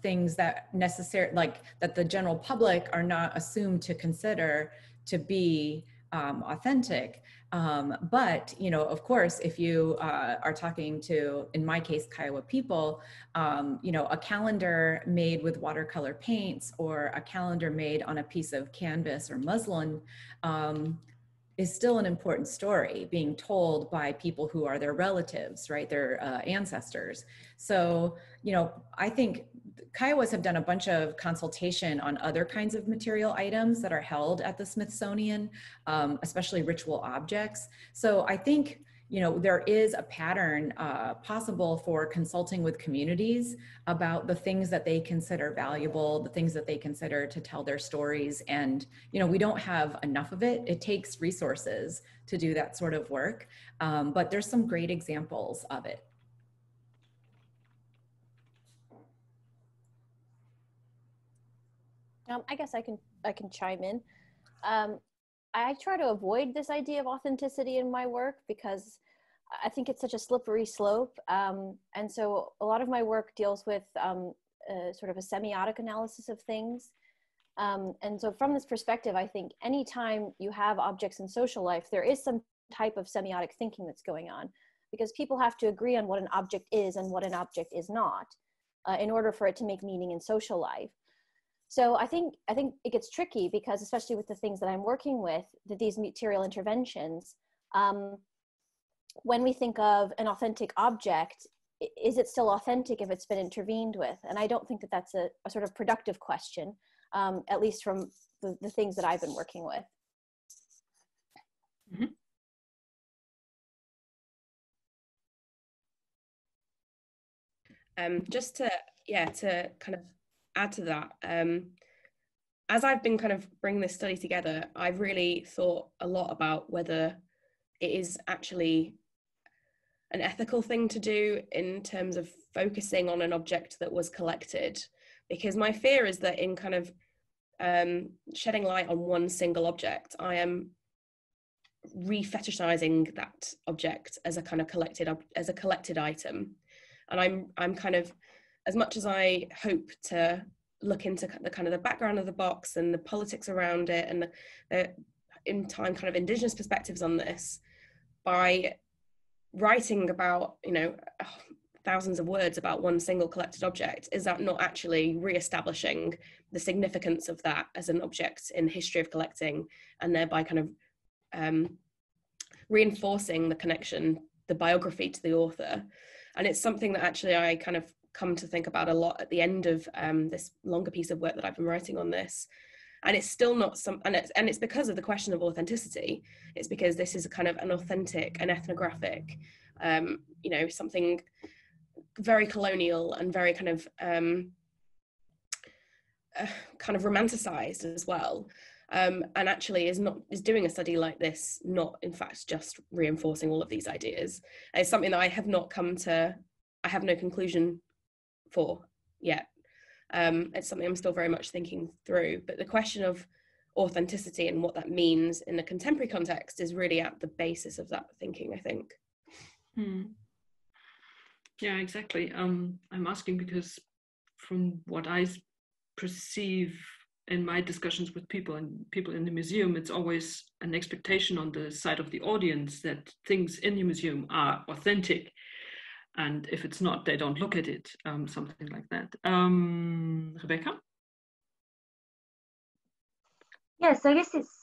things that that the general public are not assumed to consider to be authentic. But, you know, of course, if you are talking to, in my case, Kiowa people, you know, a calendar made with watercolor paints or a calendar made on a piece of canvas or muslin is still an important story being told by people who are their relatives, right? Their ancestors. So, you know, I think Kiowas have done a bunch of consultation on other kinds of material items that are held at the Smithsonian, especially ritual objects. So I think, you know, there is a pattern possible for consulting with communities about the things that they consider valuable, the things that they consider to tell their stories. And, you know, we don't have enough of it. It takes resources to do that sort of work. But there's some great examples of it. I guess I can chime in. I try to avoid this idea of authenticity in my work because I think it's such a slippery slope. And so a lot of my work deals with sort of a semiotic analysis of things. And so from this perspective, I think anytime you have objects in social life, there is some type of semiotic thinking that's going on, because people have to agree on what an object is and what an object is not in order for it to make meaning in social life. So I think it gets tricky because, especially with the things that I'm working with, these material interventions, when we think of an authentic object, is it still authentic if it's been intervened with? And I don't think that that's a sort of productive question, at least from the things that I've been working with. Mm-hmm. Just to kind of add to that, as I've been kind of bringing this study together, I've really thought a lot about whether it is actually an ethical thing to do in terms of focusing on an object that was collected, because my fear is that in kind of shedding light on one single object, I am re-fetishizing that object as a kind of collected item. And I'm kind of, as much as I hope to look into the kind of the background of the box and the politics around it and in time kind of Indigenous perspectives on this, by writing about, you know, thousands of words about one single collected object, is that not actually re-establishing the significance of that as an object in the history of collecting, and thereby kind of reinforcing the connection, the biography to the author? And it's something that actually I kind of come to think about a lot at the end of this longer piece of work that I've been writing on this. And it's still not and it's because of the question of authenticity. It's because this is a kind of an authentic, an ethnographic, you know, something very colonial and very kind of romanticized as well. And actually is doing a study like this, not in fact just reinforcing all of these ideas. And it's something that I have no conclusion for yet. It's something I'm still very much thinking through, but the question of authenticity and what that means in the contemporary context is really at the basis of that thinking, I think. Yeah, exactly. I'm asking because from what I perceive in my discussions with people and people in the museum, it's always an expectation on the side of the audience that things in the museum are authentic. And if it's not, they don't look at it, something like that. Rebecca? Yeah, so I guess it's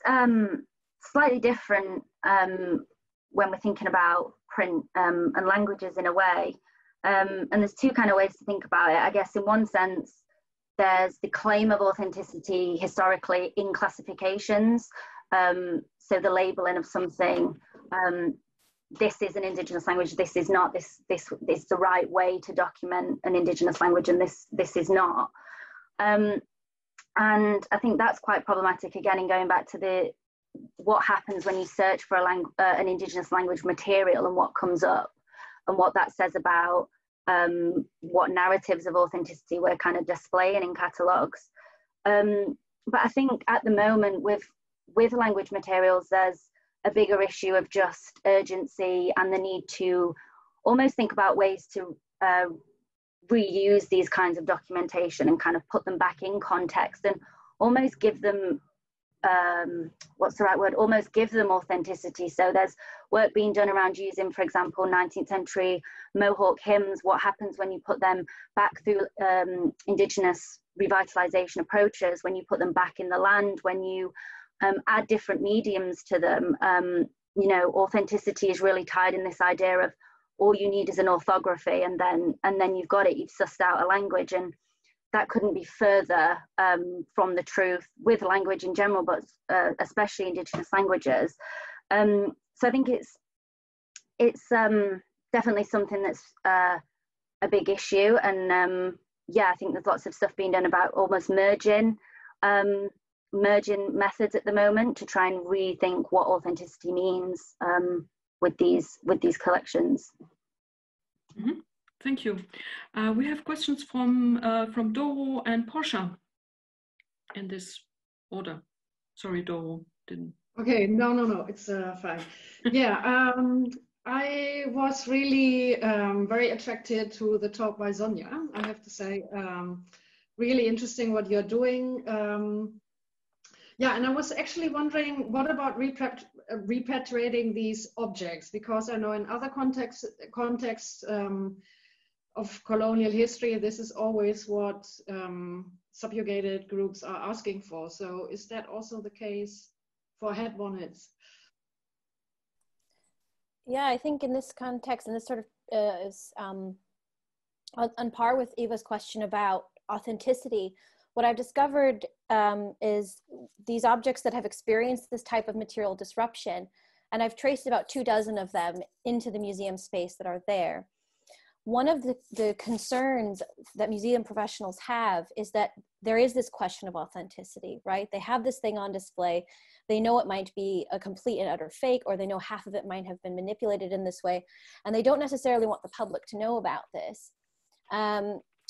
slightly different when we're thinking about print and languages in a way. And there's two kind of ways to think about it. I guess in one sense, there's the claim of authenticity historically in classifications. So the labeling of something, this is an Indigenous language, this is not, this is the right way to document an Indigenous language, and this is not. And I think that's quite problematic, again, in going back to what happens when you search for an Indigenous language material and what comes up and what that says about what narratives of authenticity we're kind of displaying in catalogues. But I think at the moment with language materials, there's a bigger issue of just urgency and the need to almost think about ways to reuse these kinds of documentation and kind of put them back in context and almost give them almost give them authenticity. So there's work being done around using, for example, 19th century Mohawk hymns. What happens when you put them back through Indigenous revitalization approaches, when you put them back in the land, when you add different mediums to them? You know, authenticity is really tied in this idea of all you need is an orthography, and then you've got it, you've sussed out a language, and that couldn't be further from the truth with language in general, but especially Indigenous languages. So I think it's definitely something that's a big issue, and yeah, I think there's lots of stuff being done about almost merging methods at the moment to try and rethink what authenticity means with these collections. Mm-hmm. Thank you. We have questions from Doro and Portia in this order. Sorry, Doro, didn't Okay, no, it's fine. Yeah, I was really very attracted to the talk by Sonja, I have to say. Really interesting what you're doing. Yeah, and I was actually wondering, what about repatriating these objects? Because I know in other contexts of colonial history, this is always what subjugated groups are asking for. So is that also the case for head bonnets? Yeah, I think in this context, and this sort of is on par with Eva's question about authenticity, what I've discovered is these objects that have experienced this type of material disruption, and I've traced about 24 of them into the museum space that are there. One of the concerns that museum professionals have is that there is this question of authenticity, right? They have this thing on display. They know it might be a complete and utter fake, or they know half of it might have been manipulated in this way, and they don't necessarily want the public to know about this.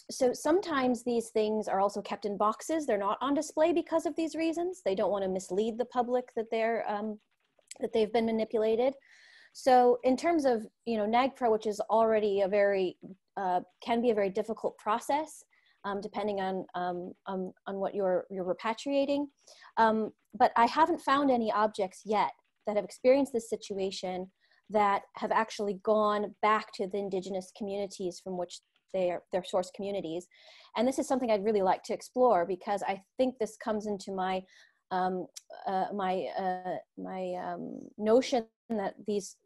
So sometimes these things are also kept in boxes. They're not on display because of these reasons. They don't want to mislead the public that they've been manipulated. So in terms of, NAGPRA, which is already a very, can be a very difficult process, depending on what you're repatriating. But I haven't found any objects yet that have experienced this situation that have actually gone back to the Indigenous communities from which their source communities. And this is something I'd really like to explore, because I think this comes into my notion that these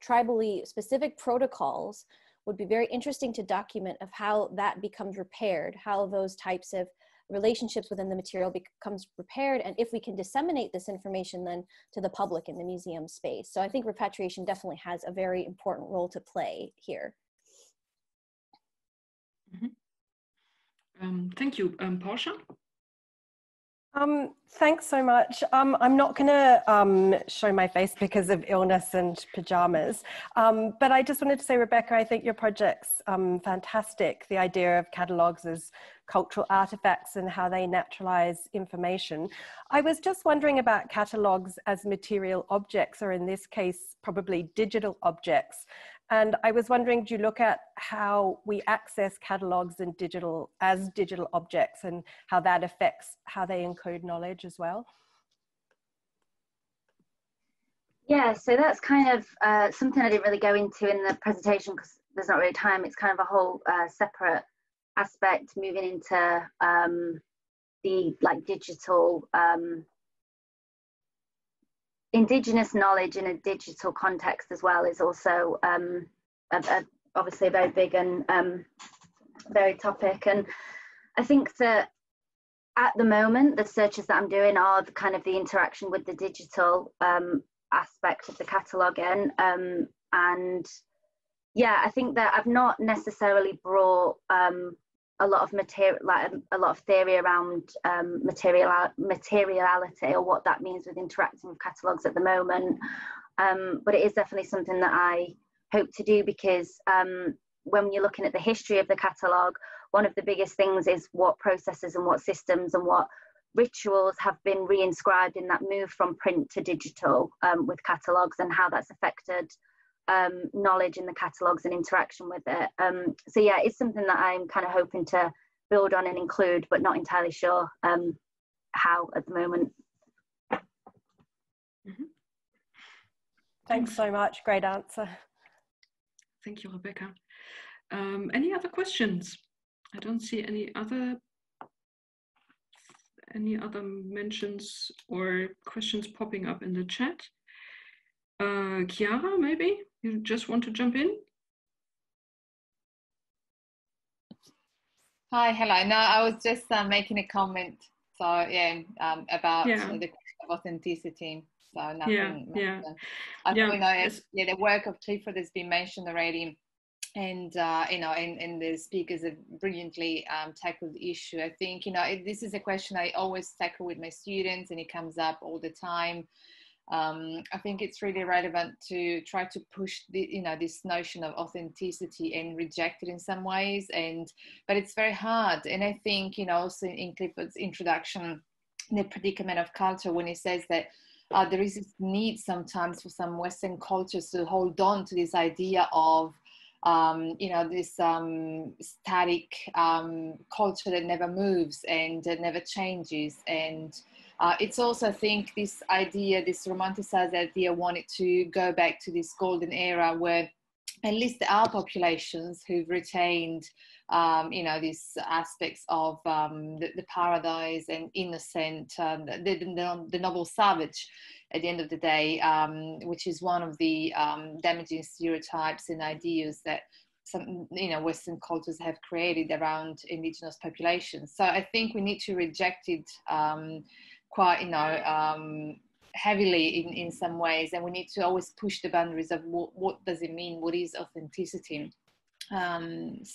tribally specific protocols would be very interesting to document, of how that becomes repaired, how those types of relationships within the material becomes repaired, and if we can disseminate this information then to the public in the museum space. So I think repatriation definitely has a very important role to play here. Mm-hmm. Thank you. Portia? Thanks so much. I'm not going to show my face because of illness and pajamas, but I just wanted to say, Rebecca, I think your project's fantastic. The idea of catalogues as cultural artifacts and how they naturalize information. I was just wondering about catalogues as material objects, or in this case, probably digital objects. And I was wondering, do you look at how we access catalogues in digital objects, and how that affects how they encode knowledge as well? Yeah, so that's kind of something I didn't really go into in the presentation because there's not really time. It's kind of a whole separate aspect moving into the digital Indigenous knowledge in a digital context as well is also obviously a very big and very topic. And I think that at the moment, the searches that I'm doing are the interaction with the digital aspect of the cataloguing. And yeah, I think that I've not necessarily brought a lot of material, a lot of theory around materiality, or what that means with interacting with catalogues at the moment. But it is definitely something that I hope to do, because when you're looking at the history of the catalogue, one of the biggest things is what processes and what systems and what rituals have been reinscribed in that move from print to digital with catalogues, and how that's affected knowledge in the catalogues and interaction with it. So yeah, it's something that I'm kind of hoping to build on and include, but not entirely sure how at the moment. Mm-hmm. Thanks so much. Great answer. Thank you, Rebecca. Any other questions? I don't see any other mentions or questions popping up in the chat. Chiara, maybe you just want to jump in? Hi, hello. No, I was just making a comment. So yeah, about the question of authenticity. So nothing. Yeah. I know the work of Clifford has been mentioned already, and and the speakers have brilliantly tackled the issue. I think this is a question I always tackle with my students, and it comes up all the time. I think it's really relevant to try to push this notion of authenticity and reject it in some ways, but it's very hard. And I think also in Clifford's introduction, the predicament of culture when he says that there is this need sometimes for some Western cultures to hold on to this idea of this static culture that never moves and that never changes. And it's also, I think, this idea, this romanticized idea, wanted to go back to this golden era where at least there are populations who've retained, these aspects of the paradise and innocent, the noble savage at the end of the day, which is one of the damaging stereotypes and ideas that some, Western cultures have created around Indigenous populations. So I think we need to reject it quite, heavily in some ways, and we need to always push the boundaries of what does it mean, what is authenticity. And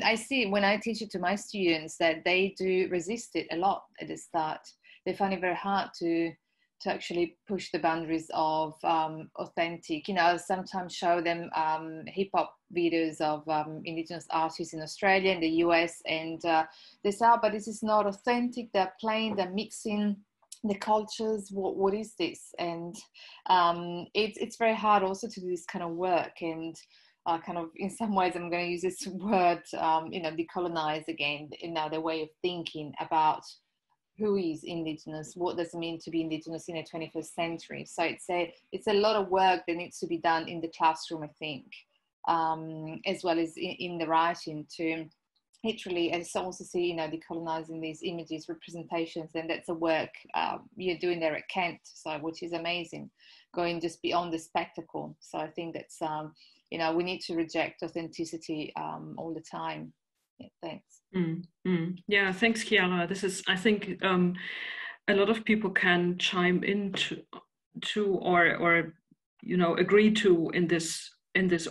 I see when I teach it to my students that they do resist it a lot at the start. They find it very hard to actually push the boundaries of authentic. I sometimes show them hip hop videos of Indigenous artists in Australia and the US, and they say, but this is not authentic, they're playing, they're mixing the cultures, what is this? And it's very hard also to do this kind of work, and kind of in some ways I'm going to use this word, decolonize again, the way of thinking about who is Indigenous, what does it mean to be Indigenous in the 21st century. So it's a lot of work that needs to be done in the classroom, I think, as well as in the writing, to literally, and so also see, decolonizing these images, representations, and that's a work you're doing there at Kent, so which is amazing, going just beyond the spectacle. So I think that's, we need to reject authenticity all the time. Yeah, thanks. Yeah, thanks, Kiowa. This is, I think, a lot of people can chime into or agree to in this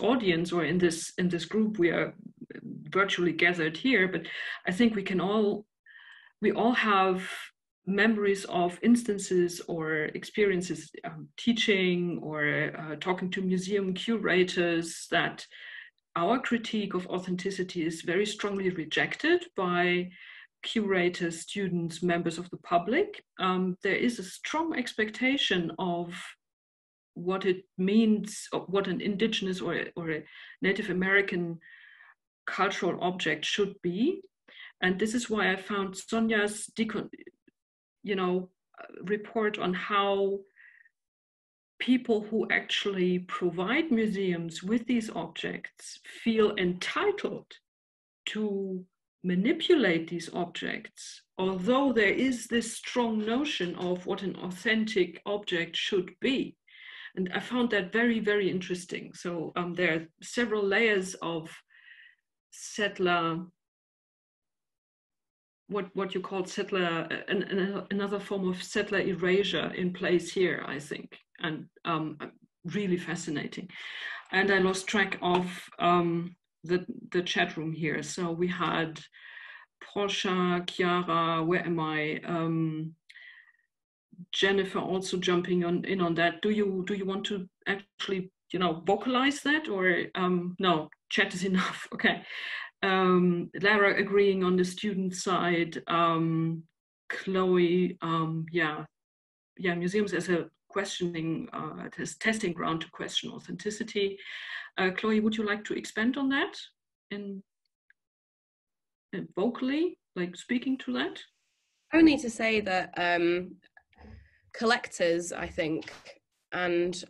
audience, or in this group we are virtually gathered here. But I think we all have memories of instances or experiences, teaching or talking to museum curators, that our critique of authenticity is very strongly rejected by curators, students, members of the public. There is a strong expectation of what it means, what an Indigenous or a Native American cultural object should be. And this is why I found Sonia's report on how people who actually provide museums with these objects feel entitled to manipulate these objects, although there is this strong notion of what an authentic object should be. And I found that very, very interesting. So there are several layers of settler, what you call settler, another form of settler erasure in place here, I think, and really fascinating. And I lost track of the chat room here. So we had Portia, Chiara, where am I? Jennifer also jumping in on that. Do you want to actually vocalize that, or no? Chat is enough. Okay. Lara agreeing on the student side. Chloe, museums as a questioning, as testing ground to question authenticity. Chloe, would you like to expand on that in vocally, like speaking to that? Only to say that collectors, I think, and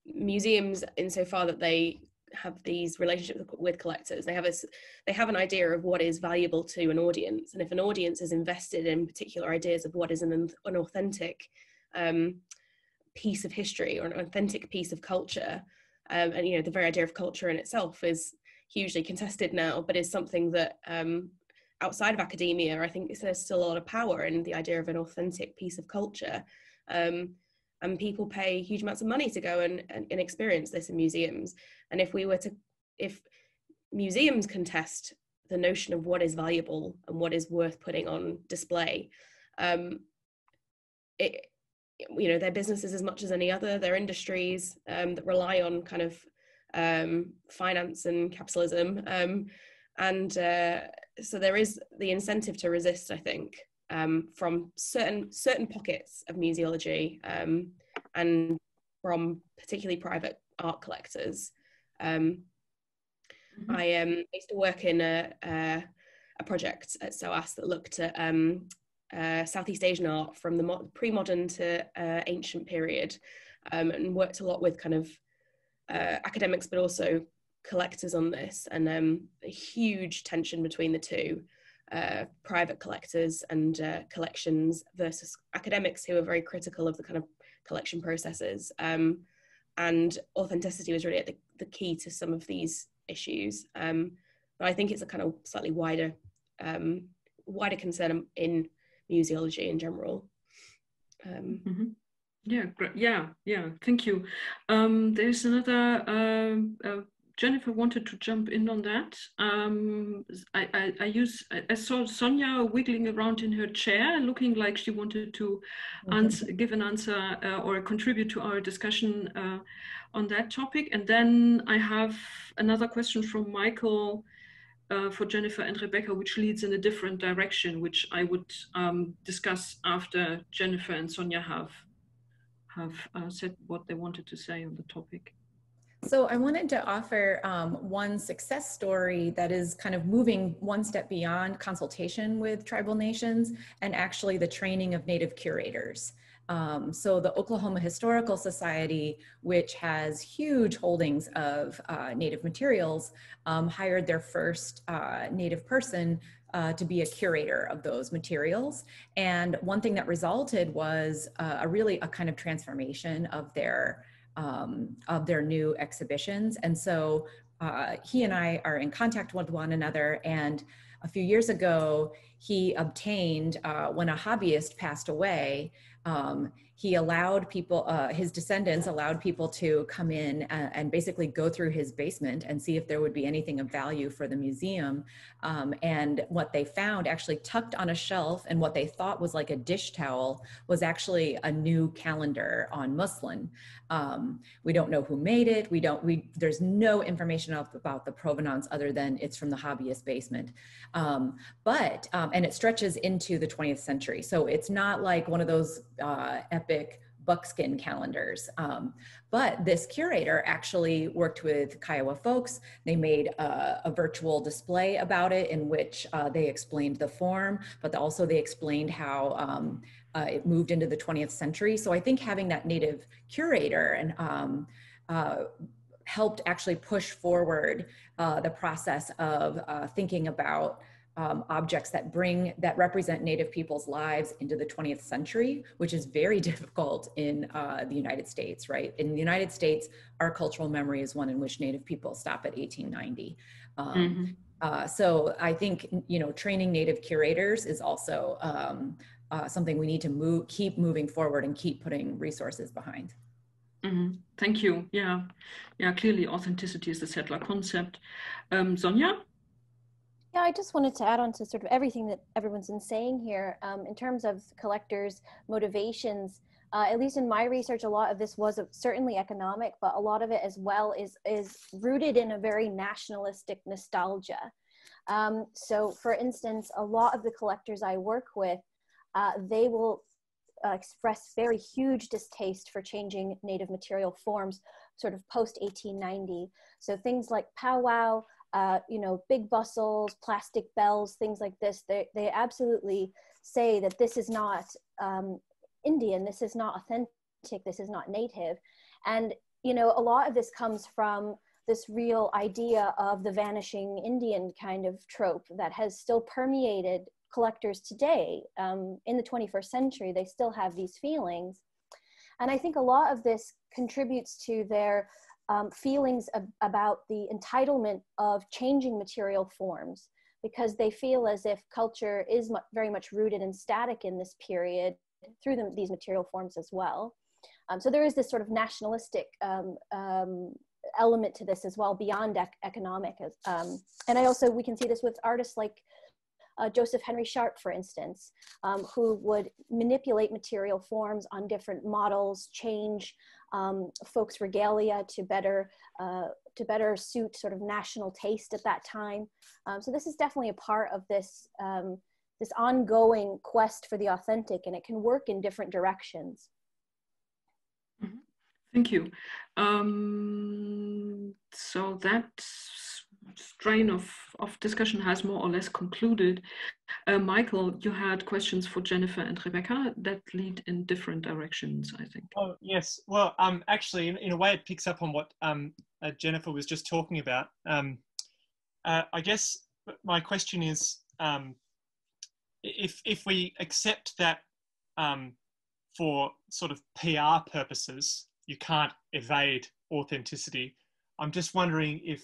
museums, insofar that they have these relationships with collectors, they have an idea of what is valuable to an audience, and if an audience is invested in particular ideas of what is an authentic piece of history or an authentic piece of culture, and the very idea of culture in itself is hugely contested now, but is something that outside of academia, I think there's still a lot of power in the idea of an authentic piece of culture, and people pay huge amounts of money to go and experience this in museums. And if museums contest the notion of what is valuable and what is worth putting on display, their businesses, as much as any other, their industries that rely on kind of finance and capitalism, so there is the incentive to resist, I think, from certain pockets of museology, and from particularly private art collectors. I used to work in a project at SOAS that looked at Southeast Asian art from the pre-modern to ancient period, and worked a lot with kind of academics, but also collectors on this, and a huge tension between the two, private collectors and collections versus academics who are very critical of the kind of collection processes. And authenticity was really at the key to some of these issues. But I think it's a kind of slightly wider concern in museology in general. Yeah, great. Yeah, thank you. There's another, Jennifer wanted to jump in on that. I saw Sonia wiggling around in her chair, looking like she wanted to give an answer or contribute to our discussion on that topic. And then I have another question from Michael for Jennifer and Rebecca, which leads in a different direction, which I would discuss after Jennifer and Sonia have said what they wanted to say on the topic. So I wanted to offer one success story that is kind of moving one step beyond consultation with tribal nations and actually the training of Native curators. So the Oklahoma Historical Society, which has huge holdings of Native materials, hired their first Native person to be a curator of those materials. And one thing that resulted was a kind of transformation of their new exhibitions. And so he and I are in contact with one another. And a few years ago, he obtained, when a hobbyist passed away, he allowed people, his descendants allowed people to come in and basically go through his basement and see if there would be anything of value for the museum. And what they found actually tucked on a shelf, and what they thought was like a dish towel was actually a new calendar on muslin. We don't know who made it. There's no information about the provenance other than it's from the hobbyist basement. And it stretches into the 20th century. So it's not like one of those epic buckskin calendars. But this curator actually worked with Kiowa folks. They made a virtual display about it in which they explained the form, but also they explained how it moved into the 20th century. So I think having that Native curator and helped actually push forward the process of thinking about objects that represent Native people's lives into the 20th century, which is very difficult in the United States, right? In the United States, our cultural memory is one in which Native people stop at 1890. So I think, training Native curators is also something we need to keep moving forward and keep putting resources behind. Thank you. Yeah, clearly authenticity is the settler concept. Sonia? Yeah, I just wanted to add on to sort of everything that everyone's been saying here in terms of collectors' motivations. At least in my research, a lot of this was certainly economic, but a lot of it as well is rooted in a very nationalistic nostalgia. So for instance, a lot of the collectors I work with, they will express very huge distaste for changing Native material forms sort of post 1890. So things like powwow, big bustles, plastic bells, things like this, they absolutely say that this is not Indian, this is not authentic, this is not Native. And, a lot of this comes from this real idea of the vanishing Indian kind of trope that has still permeated collectors today. In the 21st century, they still have these feelings. And I think a lot of this contributes to their feelings about the entitlement of changing material forms, because they feel as if culture is very much rooted and static in this period through these material forms as well. So there is this sort of nationalistic element to this as well, beyond economic. And we can see this with artists like Joseph Henry Sharp, for instance, who would manipulate material forms on different models, change folks' regalia to better suit sort of national taste at that time. So this is definitely a part of this this ongoing quest for the authentic, and it can work in different directions. Thank you. So that strain of discussion has more or less concluded. Michael, you had questions for Jennifer and Rebecca that lead in different directions, I think. Oh, yes. Well, actually, in a way, it picks up on what Jennifer was just talking about. I guess my question is, if we accept that for sort of PR purposes, you can't evade authenticity, I'm just wondering if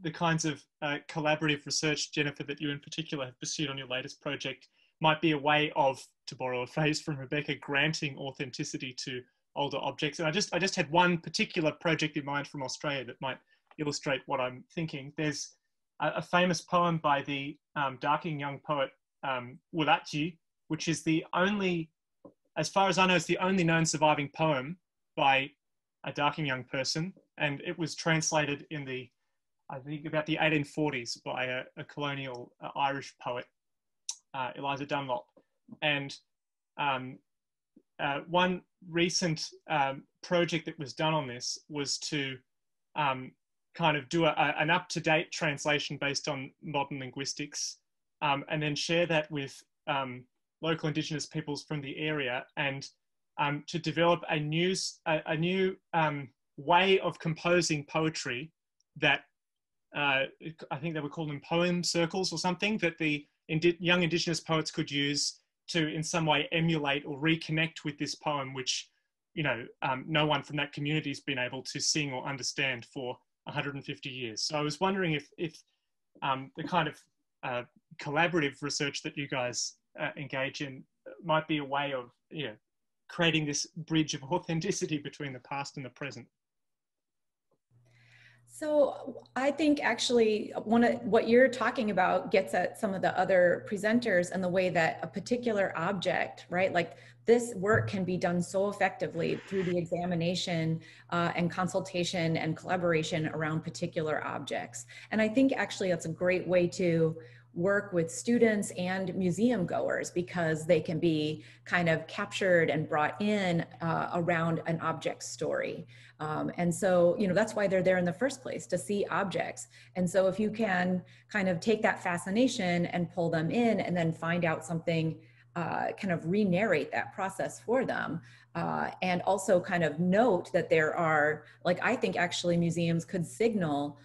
the kinds of collaborative research, Jennifer, that you in particular have pursued on your latest project might be a way of, to borrow a phrase from Rebecca, granting authenticity to older objects. And I just had one particular project in mind from Australia that might illustrate what I'm thinking. There's a famous poem by the Darking young poet Wulachi, which is the only, as far as I know, it's the only known surviving poem by a Darking young person. And it was translated in the, I think, about the 1840s by a colonial Irish poet, Eliza Dunlop. And one recent project that was done on this was to kind of do an up-to-date translation based on modern linguistics, and then share that with local Indigenous peoples from the area, and to develop a new way of composing poetry that I think they would call them poem circles or something, that the young Indigenous poets could use to in some way emulate or reconnect with this poem, which, you know, no one from that community has been able to sing or understand for 150 years. So I was wondering if the kind of collaborative research that you guys engage in might be a way of, you know, creating this bridge of authenticity between the past and the present. So I think actually what you're talking about gets at some of the other presenters and the way that a particular object, right? Like this work can be done so effectively through the examination and consultation and collaboration around particular objects. And I think actually that's a great way to work with students and museum goers, because they can be kind of captured and brought in around an object story. And so, you know, that's why they're there in the first place, to see objects. And so if you can kind of take that fascination and pull them in and then find out something, kind of re-narrate that process for them, and also kind of note that there are, like, I think actually museums could signal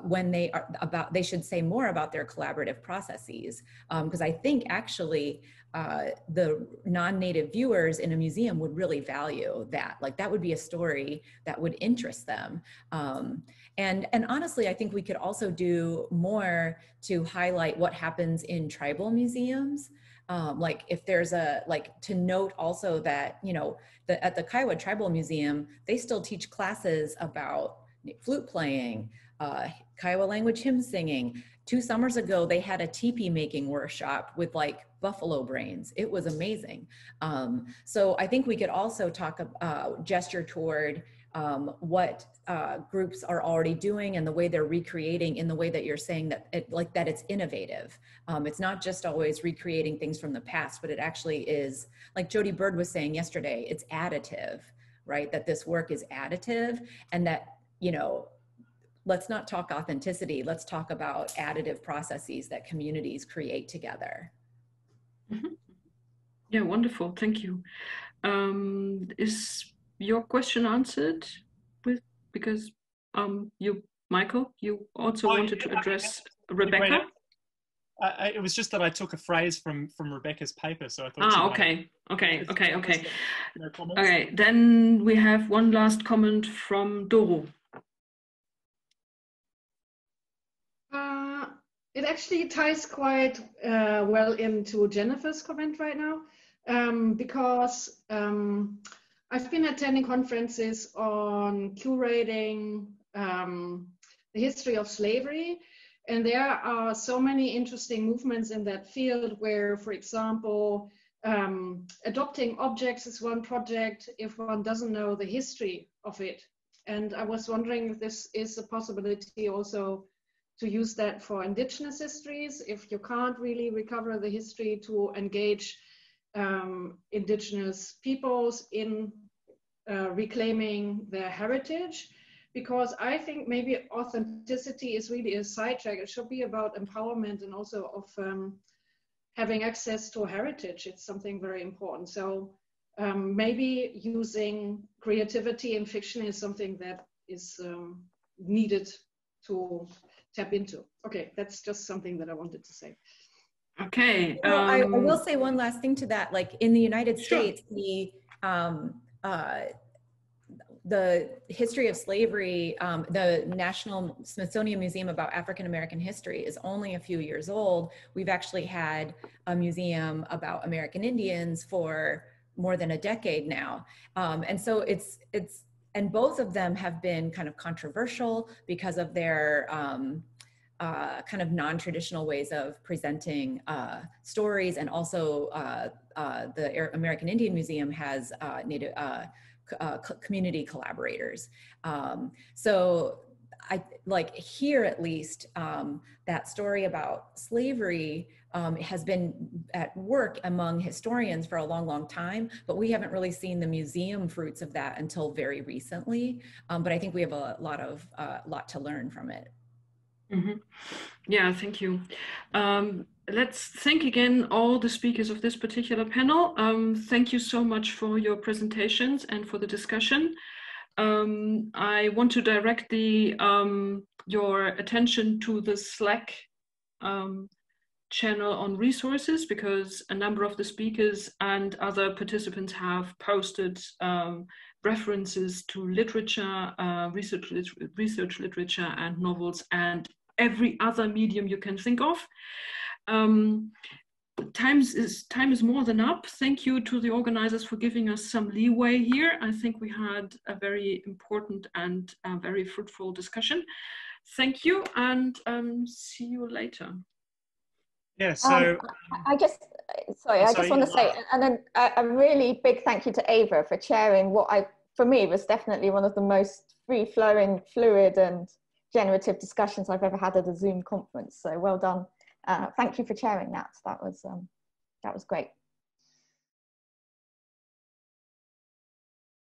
when they should say more about their collaborative processes, because I think actually the non-native viewers in a museum would really value that. Like that would be a story that would interest them. And honestly, I think we could also do more to highlight what happens in tribal museums. Like if there's to note also that, you know, at the Kiowa Tribal Museum, they still teach classes about flute playing, Kiowa language hymn singing. 2 summers ago, they had a teepee making workshop with like buffalo brains. It was amazing. So I think we could also talk, gesture toward what groups are already doing and the way they're recreating, in the way that you're saying that it's innovative. It's not just always recreating things from the past, but it actually is, like Jody Bird was saying yesterday, it's additive, right? That this work is additive, and that, you know, let's not talk authenticity, let's talk about additive processes that communities create together. Mm-hmm. Yeah, wonderful, thank you. Is your question answered? Because you, Michael, you also wanted to address Rebecca? It was just that I took a phrase from Rebecca's paper, so I thought. Okay. No comments. Okay, then we have one last comment from Doro. It actually ties quite well into Jennifer's comment right now, because I've been attending conferences on curating the history of slavery, and there are so many interesting movements in that field where, for example, adopting objects is one project if one doesn't know the history of it. And I was wondering if this is a possibility also to use that for Indigenous histories. If you can't really recover the history, to engage Indigenous peoples in reclaiming their heritage, because I think maybe authenticity is really a sidetrack. It should be about empowerment and also of having access to heritage. It's something very important. So maybe using creativity in fiction is something that is needed to tap into. Okay, that's just something that I wanted to say. Okay. Well, I will say one last thing to that. Like in the United Sure. States, the history of slavery, the National Smithsonian Museum about African American history is only a few years old. We've actually had a museum about American Indians for more than a decade now. And so and both of them have been kind of controversial because of their kind of non-traditional ways of presenting stories. And also the American Indian Museum has Native community collaborators. So I like here at least that story about slavery has been at work among historians for a long, long time, but we haven't really seen the museum fruits of that until very recently. But I think we have a lot to learn from it. Mm-hmm. Yeah, thank you. Let's thank again all the speakers of this particular panel. Thank you so much for your presentations and for the discussion. I want to direct your attention to the Slack channel on resources, because a number of the speakers and other participants have posted references to literature, research literature and novels and every other medium you can think of. Time is more than up. Thank you to the organizers for giving us some leeway here. I think we had a very important and very fruitful discussion. Thank you, and see you later. Yeah, so I just want to say, and then a really big thank you to Ava for chairing what for me was definitely one of the most free-flowing, fluid and generative discussions I've ever had at a Zoom conference. So well done. Thank you for chairing that. That was great.